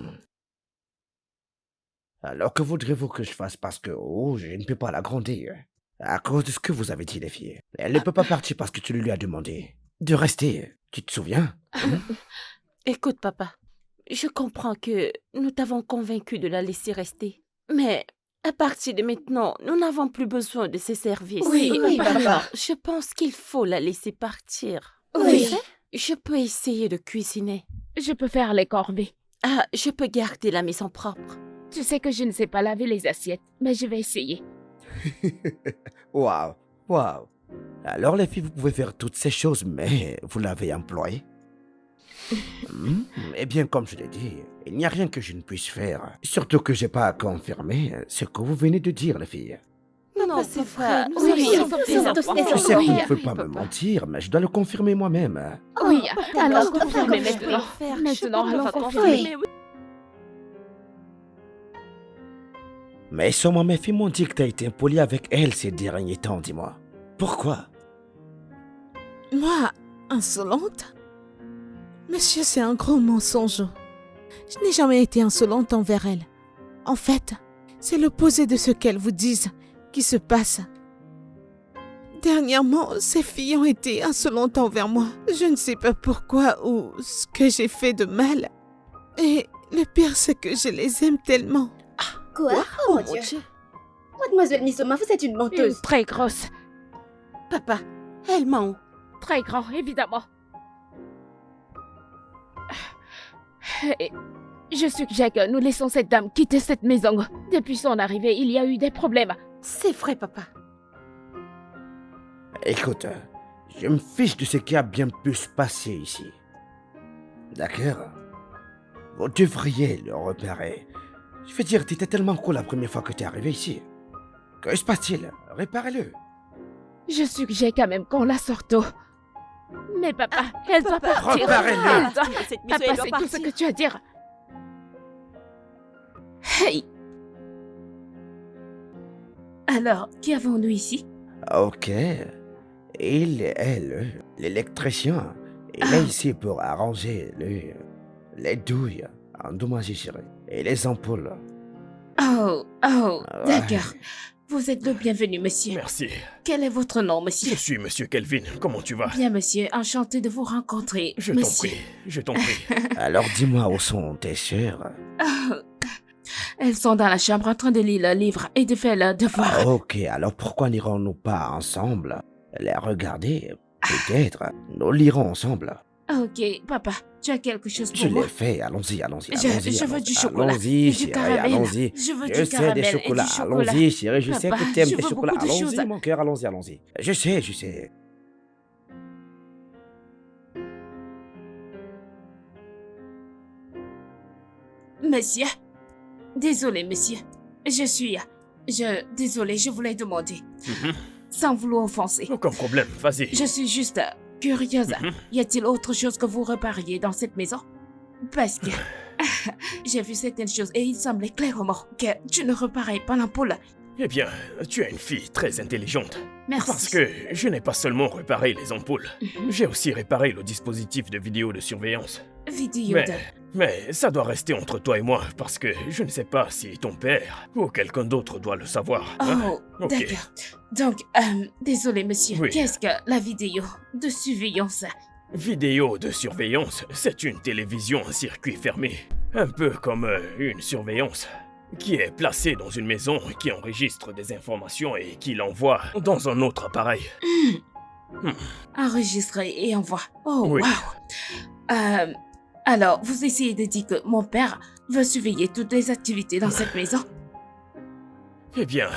Alors que voudrez-vous que je fasse parce que, je ne peux pas la gronder. À cause de ce que vous avez dit, les filles. Elle ne peut pas partir parce que tu lui as demandé de rester. Tu te souviens? Écoute, papa, je comprends que nous t'avons convaincu de la laisser rester. Mais à partir de maintenant, nous n'avons plus besoin de ses services. Oui, papa. Alors, je pense qu'il faut la laisser partir. Oui. Tu sais, je peux essayer de cuisiner. Je peux faire les corvées. Ah, je peux garder la maison propre. Tu sais que je ne sais pas laver les assiettes, mais je vais essayer. Waouh, waouh. Alors les filles, vous pouvez faire toutes ces choses, mais vous l'avez employé? Eh bien, comme je l'ai dit, il n'y a rien que je ne puisse faire. Surtout que j'ai pas à confirmer ce que vous venez de dire, les filles. Non, c'est vrai. Nous Oui, sommes nous des sommes enfants. tous des Je sais que vous ne Oui, pouvez pas me papa. mentir, mais je dois le confirmer moi-même. Oui, alors d'accord, confirmez d'accord, maintenant. Maintenant, Je peux allons pas confirmer. confirmer. Mais sûrement mes filles m'ont dit que tu as été impoli avec elle ces derniers temps, dis-moi. Pourquoi? Moi, insolente? Monsieur, c'est un gros mensonge. Je n'ai jamais été insolente envers elle. En fait, c'est l'opposé de ce qu'elles vous disent qui se passe. Dernièrement, ces filles ont été insolentes envers moi. Je ne sais pas pourquoi ou ce que j'ai fait de mal. Et le pire, c'est que je les aime tellement. Quoi? Oh mon Dieu. Mademoiselle Misoma, vous êtes une Une menteuse. très grosse. Papa, elle ment. Très grand, évidemment. Et je suggère que nous laissons cette dame quitter cette maison. Depuis son arrivée, il y a eu des problèmes. C'est vrai, papa. Écoute, je me fiche de ce qui a bien pu se passer ici. D'accord? Vous devriez le repérer. Je veux dire, t'étais tellement cool la première fois que t'es arrivé ici. Que se passe-t-il? Réparez-le. Je suggère quand même qu'on la sorte tôt. Mais papa, elle doit partir. Reparez-le. Elle doit... Cette maison, Papa, elle doit c'est tout ce partir. que tu as à dire. Hey. Alors, qui avons-nous ici? Ok. Il et elle, l'électricien, il est ici pour arranger les douilles endommagées, chérie, et les ampoules. Oh, Ouais. d'accord. Vous êtes le bienvenu, monsieur. Merci. Quel est votre nom, Je monsieur? suis Monsieur Kelvin. Comment tu vas? Bien, monsieur. Enchanté de vous rencontrer, Je t'en monsieur. prie. Je t'en prie. Alors dis-moi où sont tes sœurs? Oh, Elles sont dans la chambre en train de lire le livre et de faire leurs devoirs. Ok, alors pourquoi n'irons-nous pas ensemble les regarder? Peut-être, nous lirons ensemble. Ok, papa, tu as quelque chose pour Je moi? l'ai fait, allons-y, allons-y, Je allons-y. veux allons-y. du chocolat. Allons-y, Et du chérie, caramel. allons-y. Je veux Je du sais caramel des et du chocolats, chocolat. allons-y, chérie, je sais Papa, que t'aimes je des veux chocolats. beaucoup de choses. Allons-y, mon cœur, allons-y, allons-y. Je sais, je sais. Monsieur, désolé, monsieur. Désolé, je voulais demander. Sans vouloir offenser. Aucun problème, vas-y. Je suis juste curieuse. Y a-t-il autre chose que vous repariez dans cette maison? Parce que j'ai vu certaines choses et il semblait clairement que tu ne reparais pas l'ampoule. Eh bien, tu es une fille très intelligente. Merci. Parce que je n'ai pas seulement réparé les ampoules, j'ai aussi réparé le dispositif de vidéo de surveillance. Vidéo de... Mais ça doit rester entre toi et moi, parce que je ne sais pas si ton père ou quelqu'un d'autre doit le savoir. hein? Oh, Ok. d'accord. Donc, désolé, monsieur. Oui. Qu'est-ce que la vidéo de surveillance? Vidéo de surveillance, c'est une télévision en circuit fermé. Un peu comme une surveillance, qui est placée dans une maison, qui enregistre des informations et qui l'envoie dans un autre appareil. Enregistré et envoie. Oh, Oui. wow. Alors, vous essayez de dire que mon père veut surveiller toutes les activités dans cette maison? Eh bien,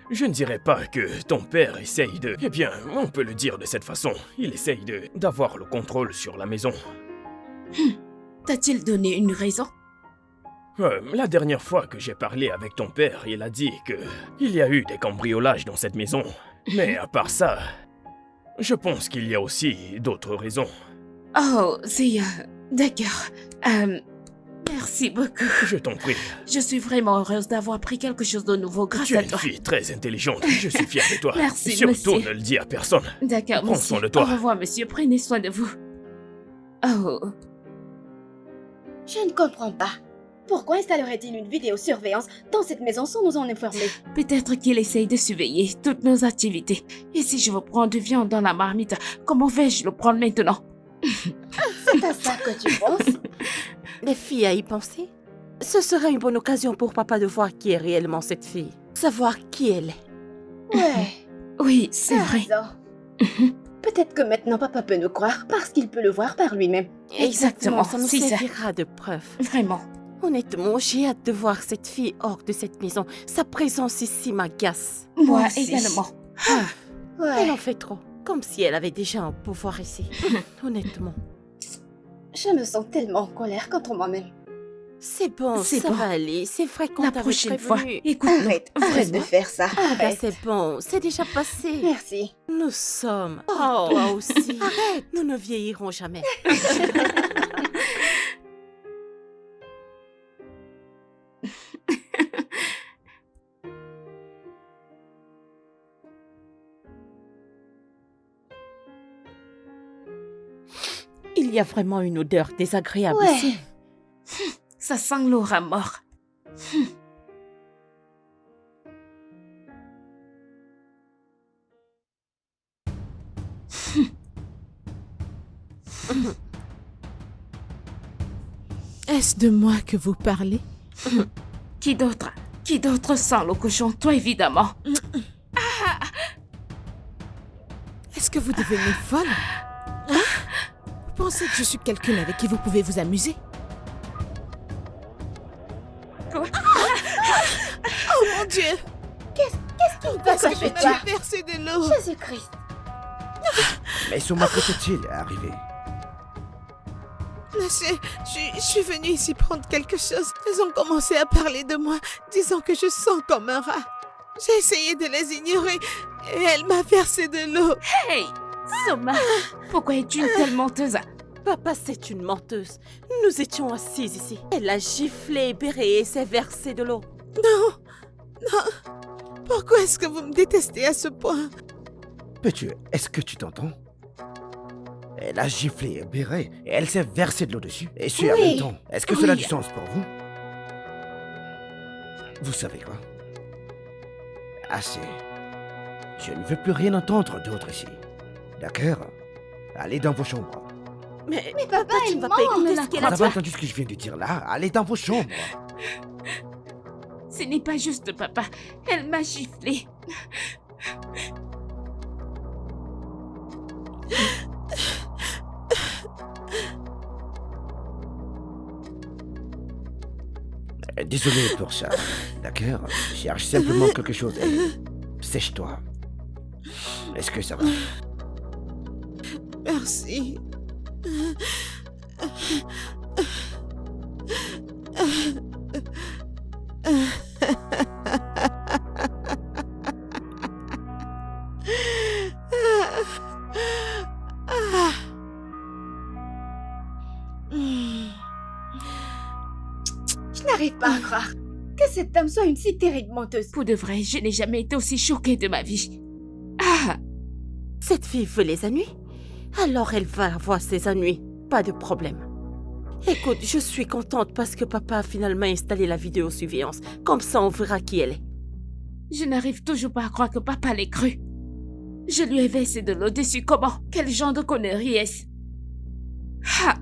je ne dirais pas que ton père essaye de... Eh bien, on peut le dire de cette façon. Il essaye d'avoir le contrôle sur la maison. T'a-t-il donné une raison? La dernière fois que j'ai parlé avec ton père, il a dit que il y a eu des cambriolages dans cette maison. Mais à part ça, je pense qu'il y a aussi d'autres raisons. Oh, c'est... D'accord. Merci beaucoup. Je t'en prie. Je suis vraiment heureuse d'avoir appris quelque chose de nouveau grâce Tu es à une toi. fille très intelligente. Je suis fier de toi. Merci, Surtout monsieur. ne le dis à personne. D'accord, Prends monsieur. soin de toi. Au revoir, monsieur. Prenez soin de vous. Oh, Je ne comprends pas. Pourquoi installerait-il une vidéosurveillance dans cette maison sans nous en informer? peut-être qu'il essaye de surveiller toutes nos activités. Et si je veux prendre de viande dans la marmite, comment vais-je le prendre maintenant? C'est à ça que tu penses? Les filles à y penser. Ce serait une bonne occasion pour papa de voir qui est réellement cette fille. Savoir qui elle est. Ouais, Oui, c'est t'as vrai. raison. Peut-être que maintenant papa peut nous croire parce qu'il peut le voir par lui-même. Exactement, Ça nous c'est ça. servira de preuve. Vraiment. Honnêtement, j'ai hâte de voir cette fille hors de cette maison. Sa présence ici m'agace. Moi aussi. également. Elle Ouais, en fait trop. Comme si elle avait déjà un pouvoir ici. Honnêtement. je me sens tellement en colère contre moi-même. C'est bon, C'est ça bon. va aller. C'est vrai qu'on La t'avait prochaine fois, prévenu. écoute-nous. Arrête de Vraiment. faire ça. Ah bah Arrête. c'est bon, c'est déjà passé. Merci. Nous sommes. Oh, toi aussi. Arrête. Nous ne vieillirons jamais. Il y a vraiment une odeur désagréable Ouais. ici. Ça sent l'aura mort. Est-ce de moi que vous parlez? Qui d'autre? Qui d'autre sent le cochon? Toi, évidemment. Est-ce que vous devenez folle? Hein? Vous pensez que je suis quelqu'un avec qui vous pouvez vous amuser? Quoi? Oh mon Dieu! Qu'est-ce Parce que que tu je fais me toi? suis versé de l'eau! Jésus-Christ. Mais Souma, que s'est-il arrivé? Monsieur, je suis venue ici prendre quelque chose. Elles ont commencé à parler de moi, disant que je sens comme un rat. J'ai essayé de les ignorer et elle m'a versé de l'eau. Hey! Soma! Pourquoi es-tu une telle menteuse? Papa, c'est une menteuse. Nous étions assises ici. Elle a giflé, béré et s'est versé de l'eau. Non. Pourquoi est-ce que vous me détestez à ce point? Peux-tu, est-ce que tu t'entends? Elle a giflé et béré et elle s'est versée de l'eau dessus. Et ce, en Oui. même temps. Est-ce que cela a Oui. du sens pour vous? Vous savez quoi? Assez. Je ne veux plus rien entendre d'autre ici. D'accord? Allez dans vos chambres. Mais papa, tu il ne vas ment, pas écouter mais ce qu'elle Vous a avez dit. entendu ce que je viens de dire là? Allez dans vos chambres. Ce n'est pas juste, papa. Elle m'a giflé. Désolé pour ça, d'accord? Cherche simplement quelque chose et sèche-toi. Est-ce que ça va? Merci. Je n'arrive pas à croire que cette dame soit une si terrible menteuse. Pour de vrai, je n'ai jamais été aussi choquée de ma vie. Ah! Cette fille veut les ennuis? Alors elle va avoir ses ennuis, pas de problème. Écoute, je suis contente parce que papa a finalement installé la vidéosurveillance. Comme ça, on verra qui elle est. Je n'arrive toujours pas à croire que papa l'ait cru. Je lui ai versé de l'eau dessus. Comment? Quel genre de connerie est-ce? Ah!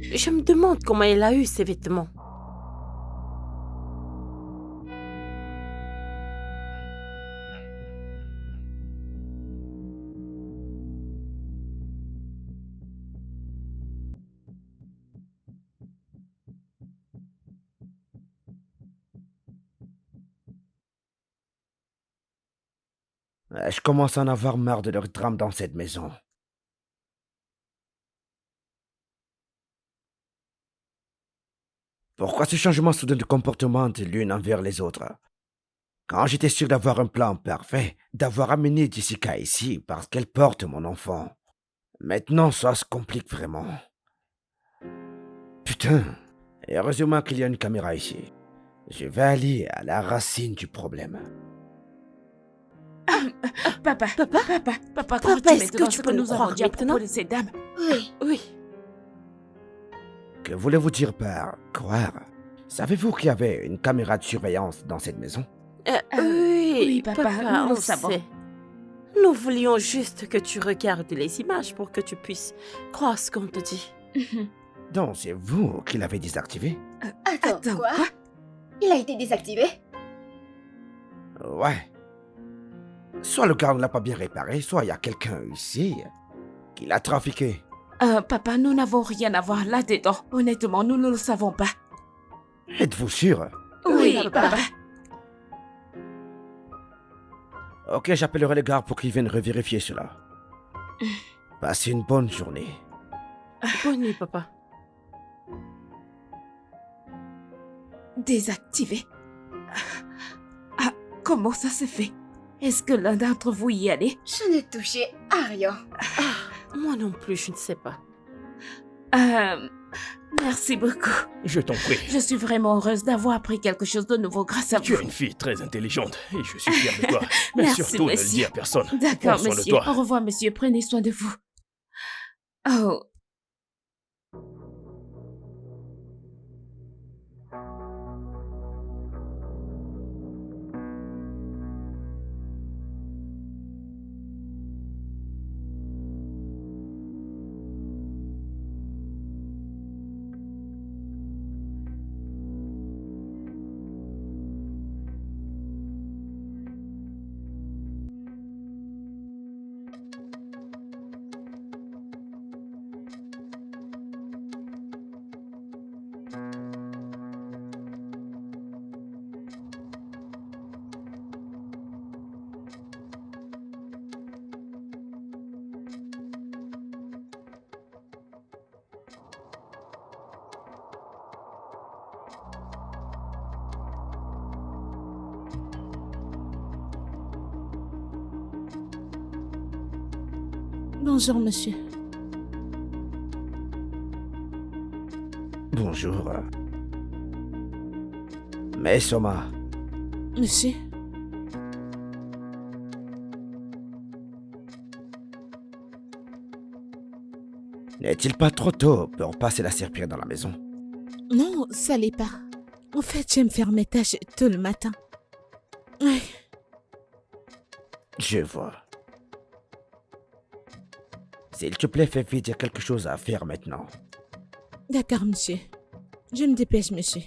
Je me demande comment elle a eu ces vêtements. Je commence à en avoir marre de leur drame dans cette maison. Pourquoi ce changement soudain de comportement de l'une envers les autres? Quand j'étais sûr d'avoir un plan parfait, d'avoir amené Jessica ici parce qu'elle porte mon enfant. Maintenant, ça se complique vraiment. Putain, et heureusement qu'il y a une caméra ici. Je vais aller à la racine du problème. Papa, Papa? papa, Papa, crois-tu est-ce que maintenant tu ce peux que nous nous avons croire dit à propos maintenant? de ces dames? Oui. Oui. Que voulez-vous dire par croire? Savez-vous qu'il y avait une caméra de surveillance dans cette maison? Oui, papa, nous on savons. sait. Nous voulions juste que tu regardes les images pour que tu puisses croire ce qu'on te dit. Donc c'est vous qui l'avez désactivé? Attends, quoi? Il a été désactivé? Ouais. Soit le gars ne l'a pas bien réparé, soit il y a quelqu'un ici qui l'a trafiqué. Papa, nous n'avons rien à voir là-dedans. Honnêtement, nous ne le savons pas. Êtes-vous sûr? Oui, papa. papa. Ok, j'appellerai les gars pour qu'ils viennent revérifier cela. Passez une bonne journée. Bonne nuit, papa. Désactivé. Ah, comment ça se fait? Est-ce que l'un d'entre vous y allait? Je n'ai touché à rien. Moi non plus, je ne sais pas. Merci beaucoup. Je t'en prie. Je suis vraiment heureuse d'avoir appris quelque chose de nouveau grâce à Tu vous. es une fille très intelligente et je suis fier de toi. Mais Merci, surtout ne le monsieur. dis à personne. D'accord, Prends soin de monsieur. toi. Au revoir, monsieur. Prenez soin de vous. Oh. Bonjour, monsieur. Bonjour. Mais Soma, Monsieur, n'est-il pas trop tôt pour passer la serpillère dans la maison? non, ça l'est pas. En fait, j'aime faire mes tâches tôt le matin. Oui, Je vois. S'il te plaît, fais vite, il y a quelque chose à faire maintenant. d'accord, monsieur. Je me dépêche, monsieur.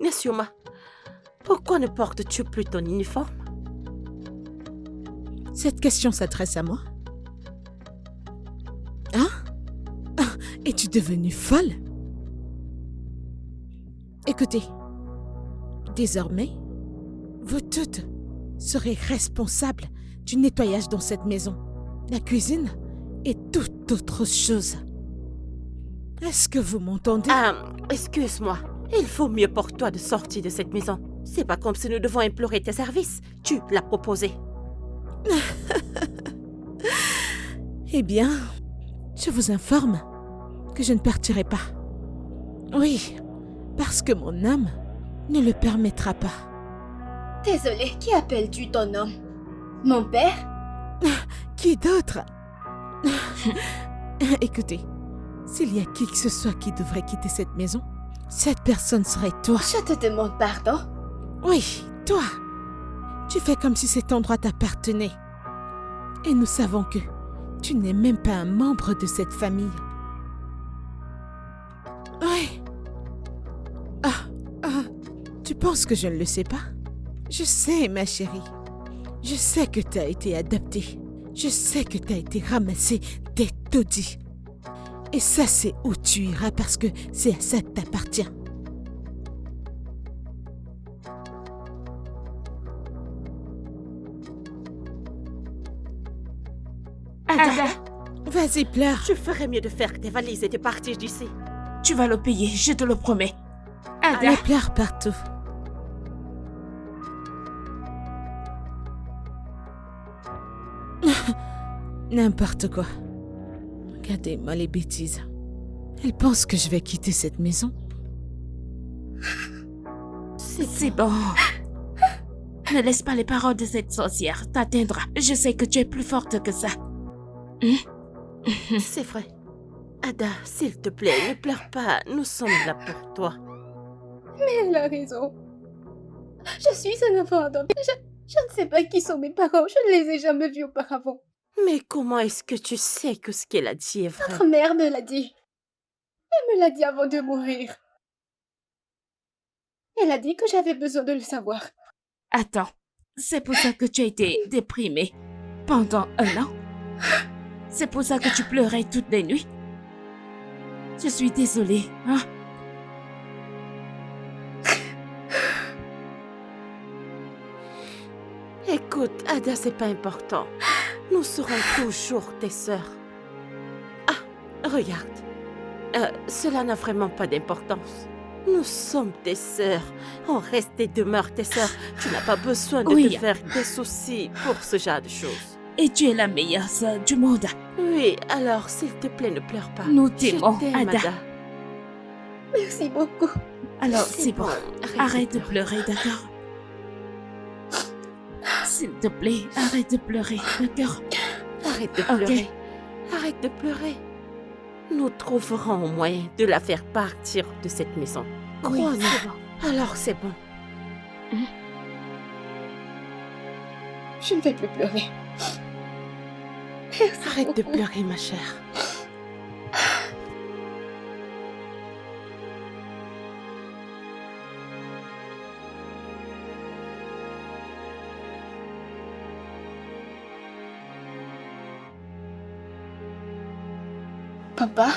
Nesioma, pourquoi ne portes-tu plus ton uniforme? Cette question s'adresse à moi? Hein? Es-tu devenue folle? Écoutez, désormais, vous toutes serez responsables du nettoyage dans cette maison, la cuisine et toute autre chose. Est-ce que vous m'entendez? Excuse-moi. Il faut mieux pour toi de sortir de cette maison. C'est pas comme si nous devons implorer tes services. Tu l'as proposé. Eh bien, je vous informe que je ne partirai pas. Oui, parce que mon âme ne le permettra pas. Désolée, qui appelles-tu ton homme? Mon père? Qui d'autre? Écoutez, s'il y a qui que ce soit qui devrait quitter cette maison, cette personne serait toi. Je te demande pardon. Oui, toi. Tu fais comme si cet endroit t'appartenait. Et nous savons que tu n'es même pas un membre de cette famille. Oui. Tu penses que je ne le sais pas? Je sais, ma chérie. Je sais que tu as été adoptée. Je sais que tu as été ramassée des taudis. Et ça, c'est où tu iras parce que c'est à ça que t'appartiens. Ada, Vas-y, pleure. Je ferais mieux de faire tes valises et de partir d'ici. tu vas le payer, je te le promets. Ada, Allez, pleure partout. N'importe quoi. Regardez-moi les bêtises. Elle pense que je vais quitter cette maison. c'est bon. Ne laisse pas les paroles de cette sorcière t'atteindre. Je sais que tu es plus forte que ça. C'est vrai. Ada, s'il te plaît, ne pleure pas. Nous sommes là pour toi. Mais elle a raison. Je suis un enfant adopté. Je ne sais pas qui sont mes parents. Je ne les ai jamais vus auparavant. Mais comment est-ce que tu sais que ce qu'elle a dit est vrai? Votre mère me l'a dit. Elle me l'a dit avant de mourir. Elle a dit que j'avais besoin de le savoir. Attends, c'est pour ça que tu as été déprimée pendant 1 an? C'est pour ça que tu pleurais toutes les nuits? Je suis désolée, hein? Écoute, Ada, c'est pas important. Nous serons toujours tes sœurs. Ah, regarde. Cela n'a vraiment pas d'importance. Nous sommes tes sœurs. On reste et demeure tes sœurs. Tu n'as pas besoin de Oui. te faire des soucis pour ce genre de choses. Et tu es la meilleure sœur du monde. Oui, alors s'il te plaît, ne pleure pas. Nous t'aimons, Je t'aime, Ada. Ada. Merci beaucoup. Alors, c'est bon. Arrête de pleurer. pleurer, d'accord? S'il te plaît, arrête de pleurer, d'accord? Arrête de Ok. pleurer. Arrête de pleurer. Nous trouverons un moyen de la faire partir de cette maison. Oui, Crois-nous. c'est bon. Alors c'est bon. Je ne vais plus pleurer. Arrête de pleurer, ma chère. Papa?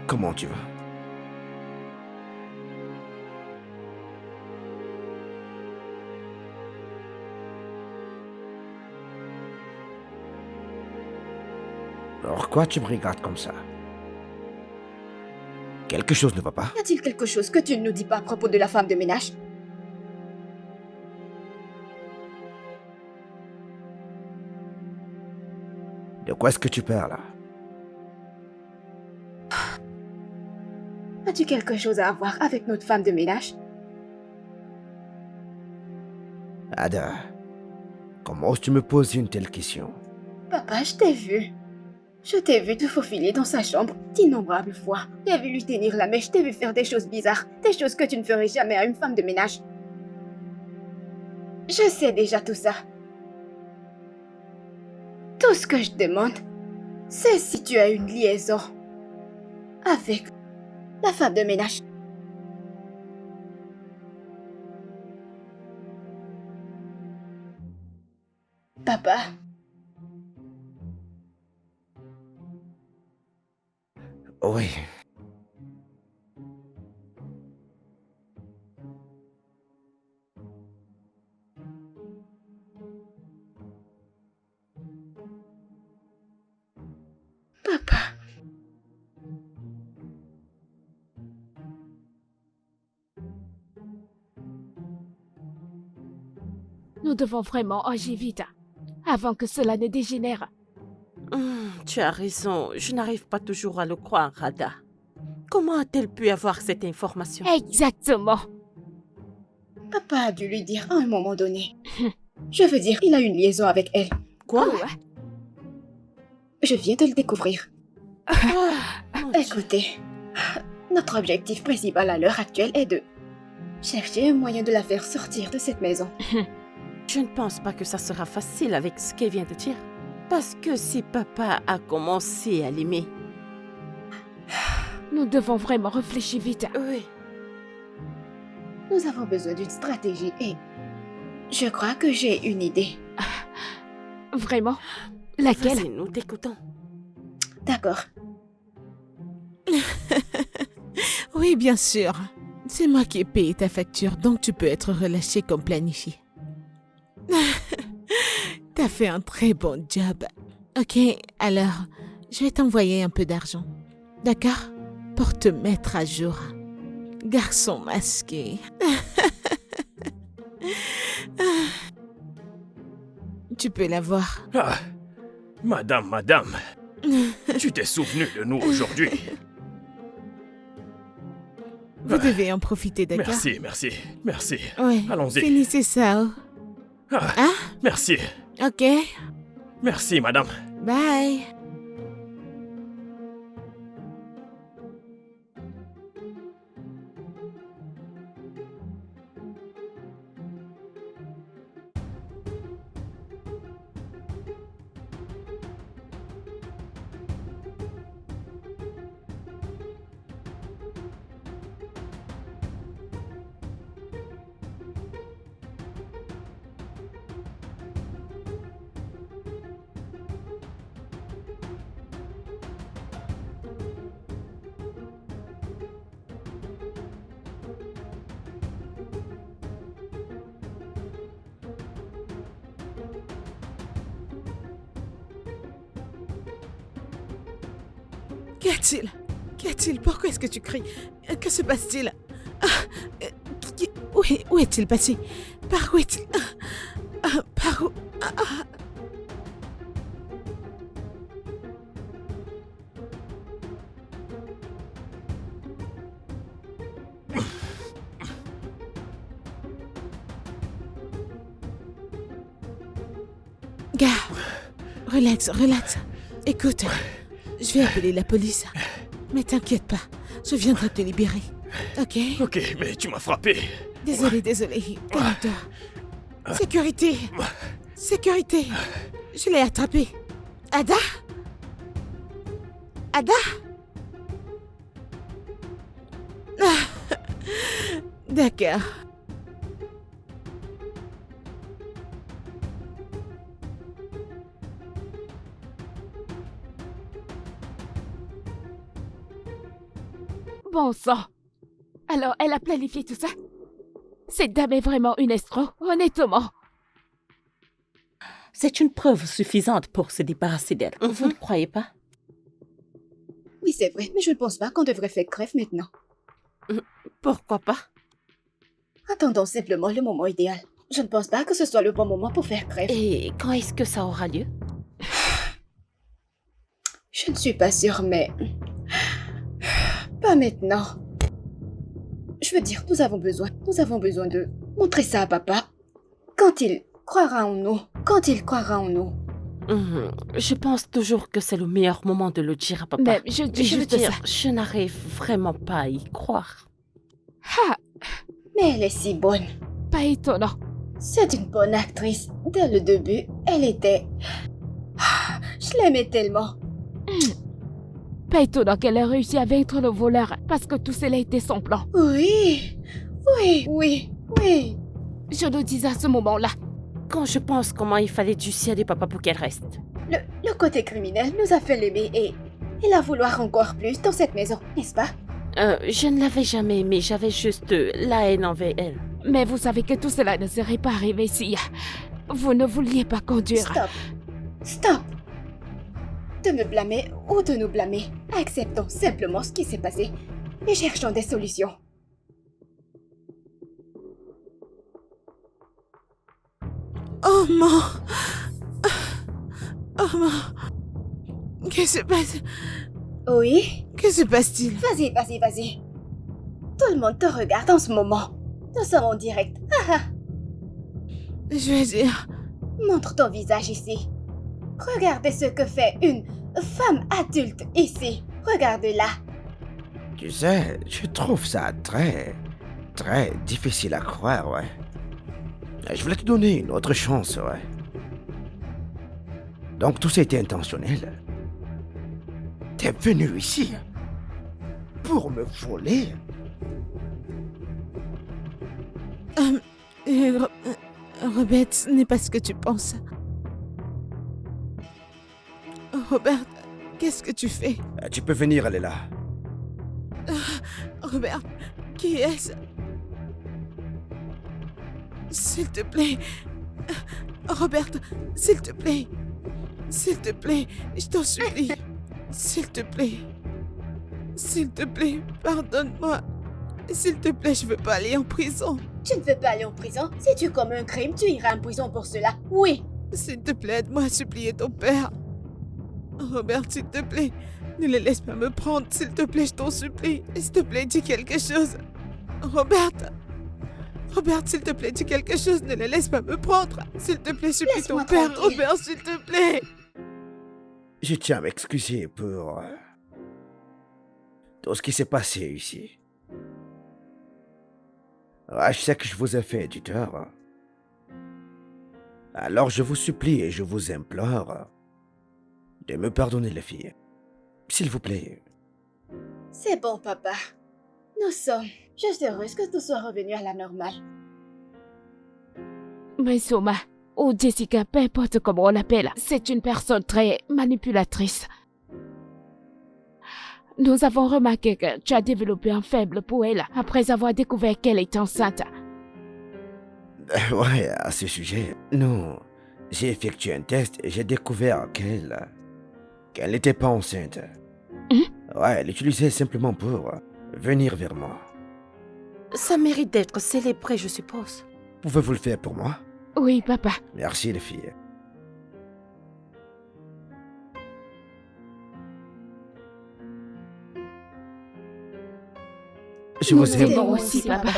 Comment tu vas? Pourquoi tu me regardes comme ça? Quelque chose ne va pas? Y a-t-il quelque chose que tu ne nous dis pas à propos de la femme de ménage? De quoi est-ce que tu parles là? As-tu quelque chose à voir avec notre femme de ménage? Ada, comment oses-tu me poser une telle question? Papa, je t'ai vu. Je t'ai vu te faufiler dans sa chambre d'innombrables fois. T'ai vu lui tenir la mèche, t'ai vu faire des choses bizarres, des choses que tu ne ferais jamais à une femme de ménage. Je sais déjà tout ça. Tout ce que je demande, c'est si tu as une liaison avec la femme de ménage. Papa, Oui. papa. Nous devons vraiment agir vite, avant que cela ne dégénère. Tu as raison, je n'arrive pas toujours à le croire, Radha. Comment a-t-elle pu avoir cette information? Exactement. Papa a dû lui dire à un moment donné. Je veux dire, il a une liaison avec elle. Quoi? Ouais. Je viens de le découvrir. Mon Dieu. Écoutez, notre objectif principal à l'heure actuelle est de chercher un moyen de la faire sortir de cette maison. Je ne pense pas que ça sera facile avec ce qu'elle vient de dire. Parce que si papa a commencé à l'aimer... Nous devons vraiment réfléchir vite. Oui. Nous avons besoin d'une stratégie et je crois que j'ai une idée. Vraiment? Laquelle? Vas-y, nous t'écoutons. D'accord. Oui, bien sûr. C'est moi qui ai payé ta facture, donc tu peux être relâché comme planifié. T'as fait un très bon job. Ok, alors, je vais t'envoyer un peu d'argent. D'accord? Pour te mettre à jour. Garçon masqué. Tu peux l'avoir. Ah, madame, tu t'es souvenu de nous aujourd'hui. Vous devez en profiter, d'accord? Merci. Ouais. Allons-y. Finissez ça. Oh. Ah, Hein? merci, Ok. merci, madame. Bye. Qu'y a-t-il? Qu'y a-t-il? Pourquoi est-ce que tu cries? Que se passe-t-il? Où est-il passé? Par où est-il? Par où? Gars, relax. Écoute, je vais appeler la police. Mais t'inquiète pas, je viendrai te libérer. Ok? Ok, mais tu m'as frappé. Désolé. Calme-toi. Sécurité. Je l'ai attrapé. Ada? D'accord. Bon sang. Alors, elle a planifié tout ça? Cette dame est vraiment une escroc, honnêtement. C'est une preuve suffisante pour se débarrasser d'elle. Vous ne croyez pas? Oui, c'est vrai, mais je ne pense pas qu'on devrait faire grève maintenant. Pourquoi pas? Attendons simplement le moment idéal. Je ne pense pas que ce soit le bon moment pour faire grève. Et quand est-ce que ça aura lieu? Je ne suis pas sûre, mais... Pas maintenant. Je veux dire, nous avons besoin de montrer ça à papa. Quand il croira en nous. Je pense toujours que c'est le meilleur moment de le dire à papa. Même, je dis veux juste dire, ça. je n'arrive vraiment pas à y croire. Ah, Mais elle est si bonne. pas étonnant. C'est une bonne actrice. Dès le début, elle était... Je l'aimais tellement. Pas étonnant qu'elle ait réussi à vaincre le voleur, parce que tout cela était son plan. Oui, oui. Je le disais à ce moment-là. Quand je pense comment il fallait dissuader papa pour qu'elle reste. Le côté criminel nous a fait l'aimer et la vouloir encore plus dans cette maison, n'est-ce pas? Je ne l'avais jamais aimée, j'avais juste la haine envers elle. Mais vous savez que tout cela ne serait pas arrivé si vous ne vouliez pas conduire. Stop. De me blâmer ou de nous blâmer, acceptons simplement ce qui s'est passé et cherchons des solutions. Oh non! Oh non! Qu'est-ce qui se passe? Oui? Que se passe-t-il? Vas-y. Tout le monde te regarde en ce moment. Nous sommes en direct. Je veux dire... Montre ton visage ici. Regardez ce que fait une femme adulte ici. Regarde-la. Tu sais, je trouve ça très difficile à croire, ouais. Je voulais te donner une autre chance, ouais. Donc tout ça était intentionnel. T'es venu ici pour me voler? Robert, ce n'est pas ce que tu penses. Robert, qu'est-ce que tu fais? Tu peux venir, elle est là. Robert, qui est-ce? S'il te plaît. Robert, s'il te plaît. S'il te plaît, je t'en supplie. S'il te plaît. S'il te plaît, pardonne-moi. S'il te plaît, je veux pas aller en prison. Tu ne veux pas aller en prison? Si tu commets un crime, tu iras en prison pour cela. Oui. S'il te plaît, aide-moi à supplier ton père. Robert, s'il te plaît, ne les laisse pas me prendre. S'il te plaît, je t'en supplie. S'il te plaît, dis quelque chose. Robert, s'il te plaît, dis quelque chose. Ne les laisse pas me prendre. S'il te plaît, supplie ton Laisse-moi père. tranquille. Robert, s'il te plaît. Je tiens à m'excuser pour tout ce qui s'est passé ici. Ouais, je sais que je vous ai fait du tort. Alors je vous supplie et je vous implore de me pardonner, les filles. S'il vous plaît. C'est bon, papa. Nous sommes juste heureuses que tout soit revenu à la normale. Mais Soma, ou Jessica, peu importe comment on l'appelle, c'est une personne très manipulatrice. Nous avons remarqué que tu as développé un faible pour elle après avoir découvert qu'elle est enceinte. Ouais, à ce sujet, non. J'ai effectué un test et j'ai découvert qu'elle n'était pas enceinte. Ouais, elle l'utilisait simplement pour venir vers moi. Ça mérite d'être célébré, je suppose. Pouvez-vous le faire pour moi? Oui, papa. Merci, les filles. Je Nous vous aime. t'aimons aussi, papa.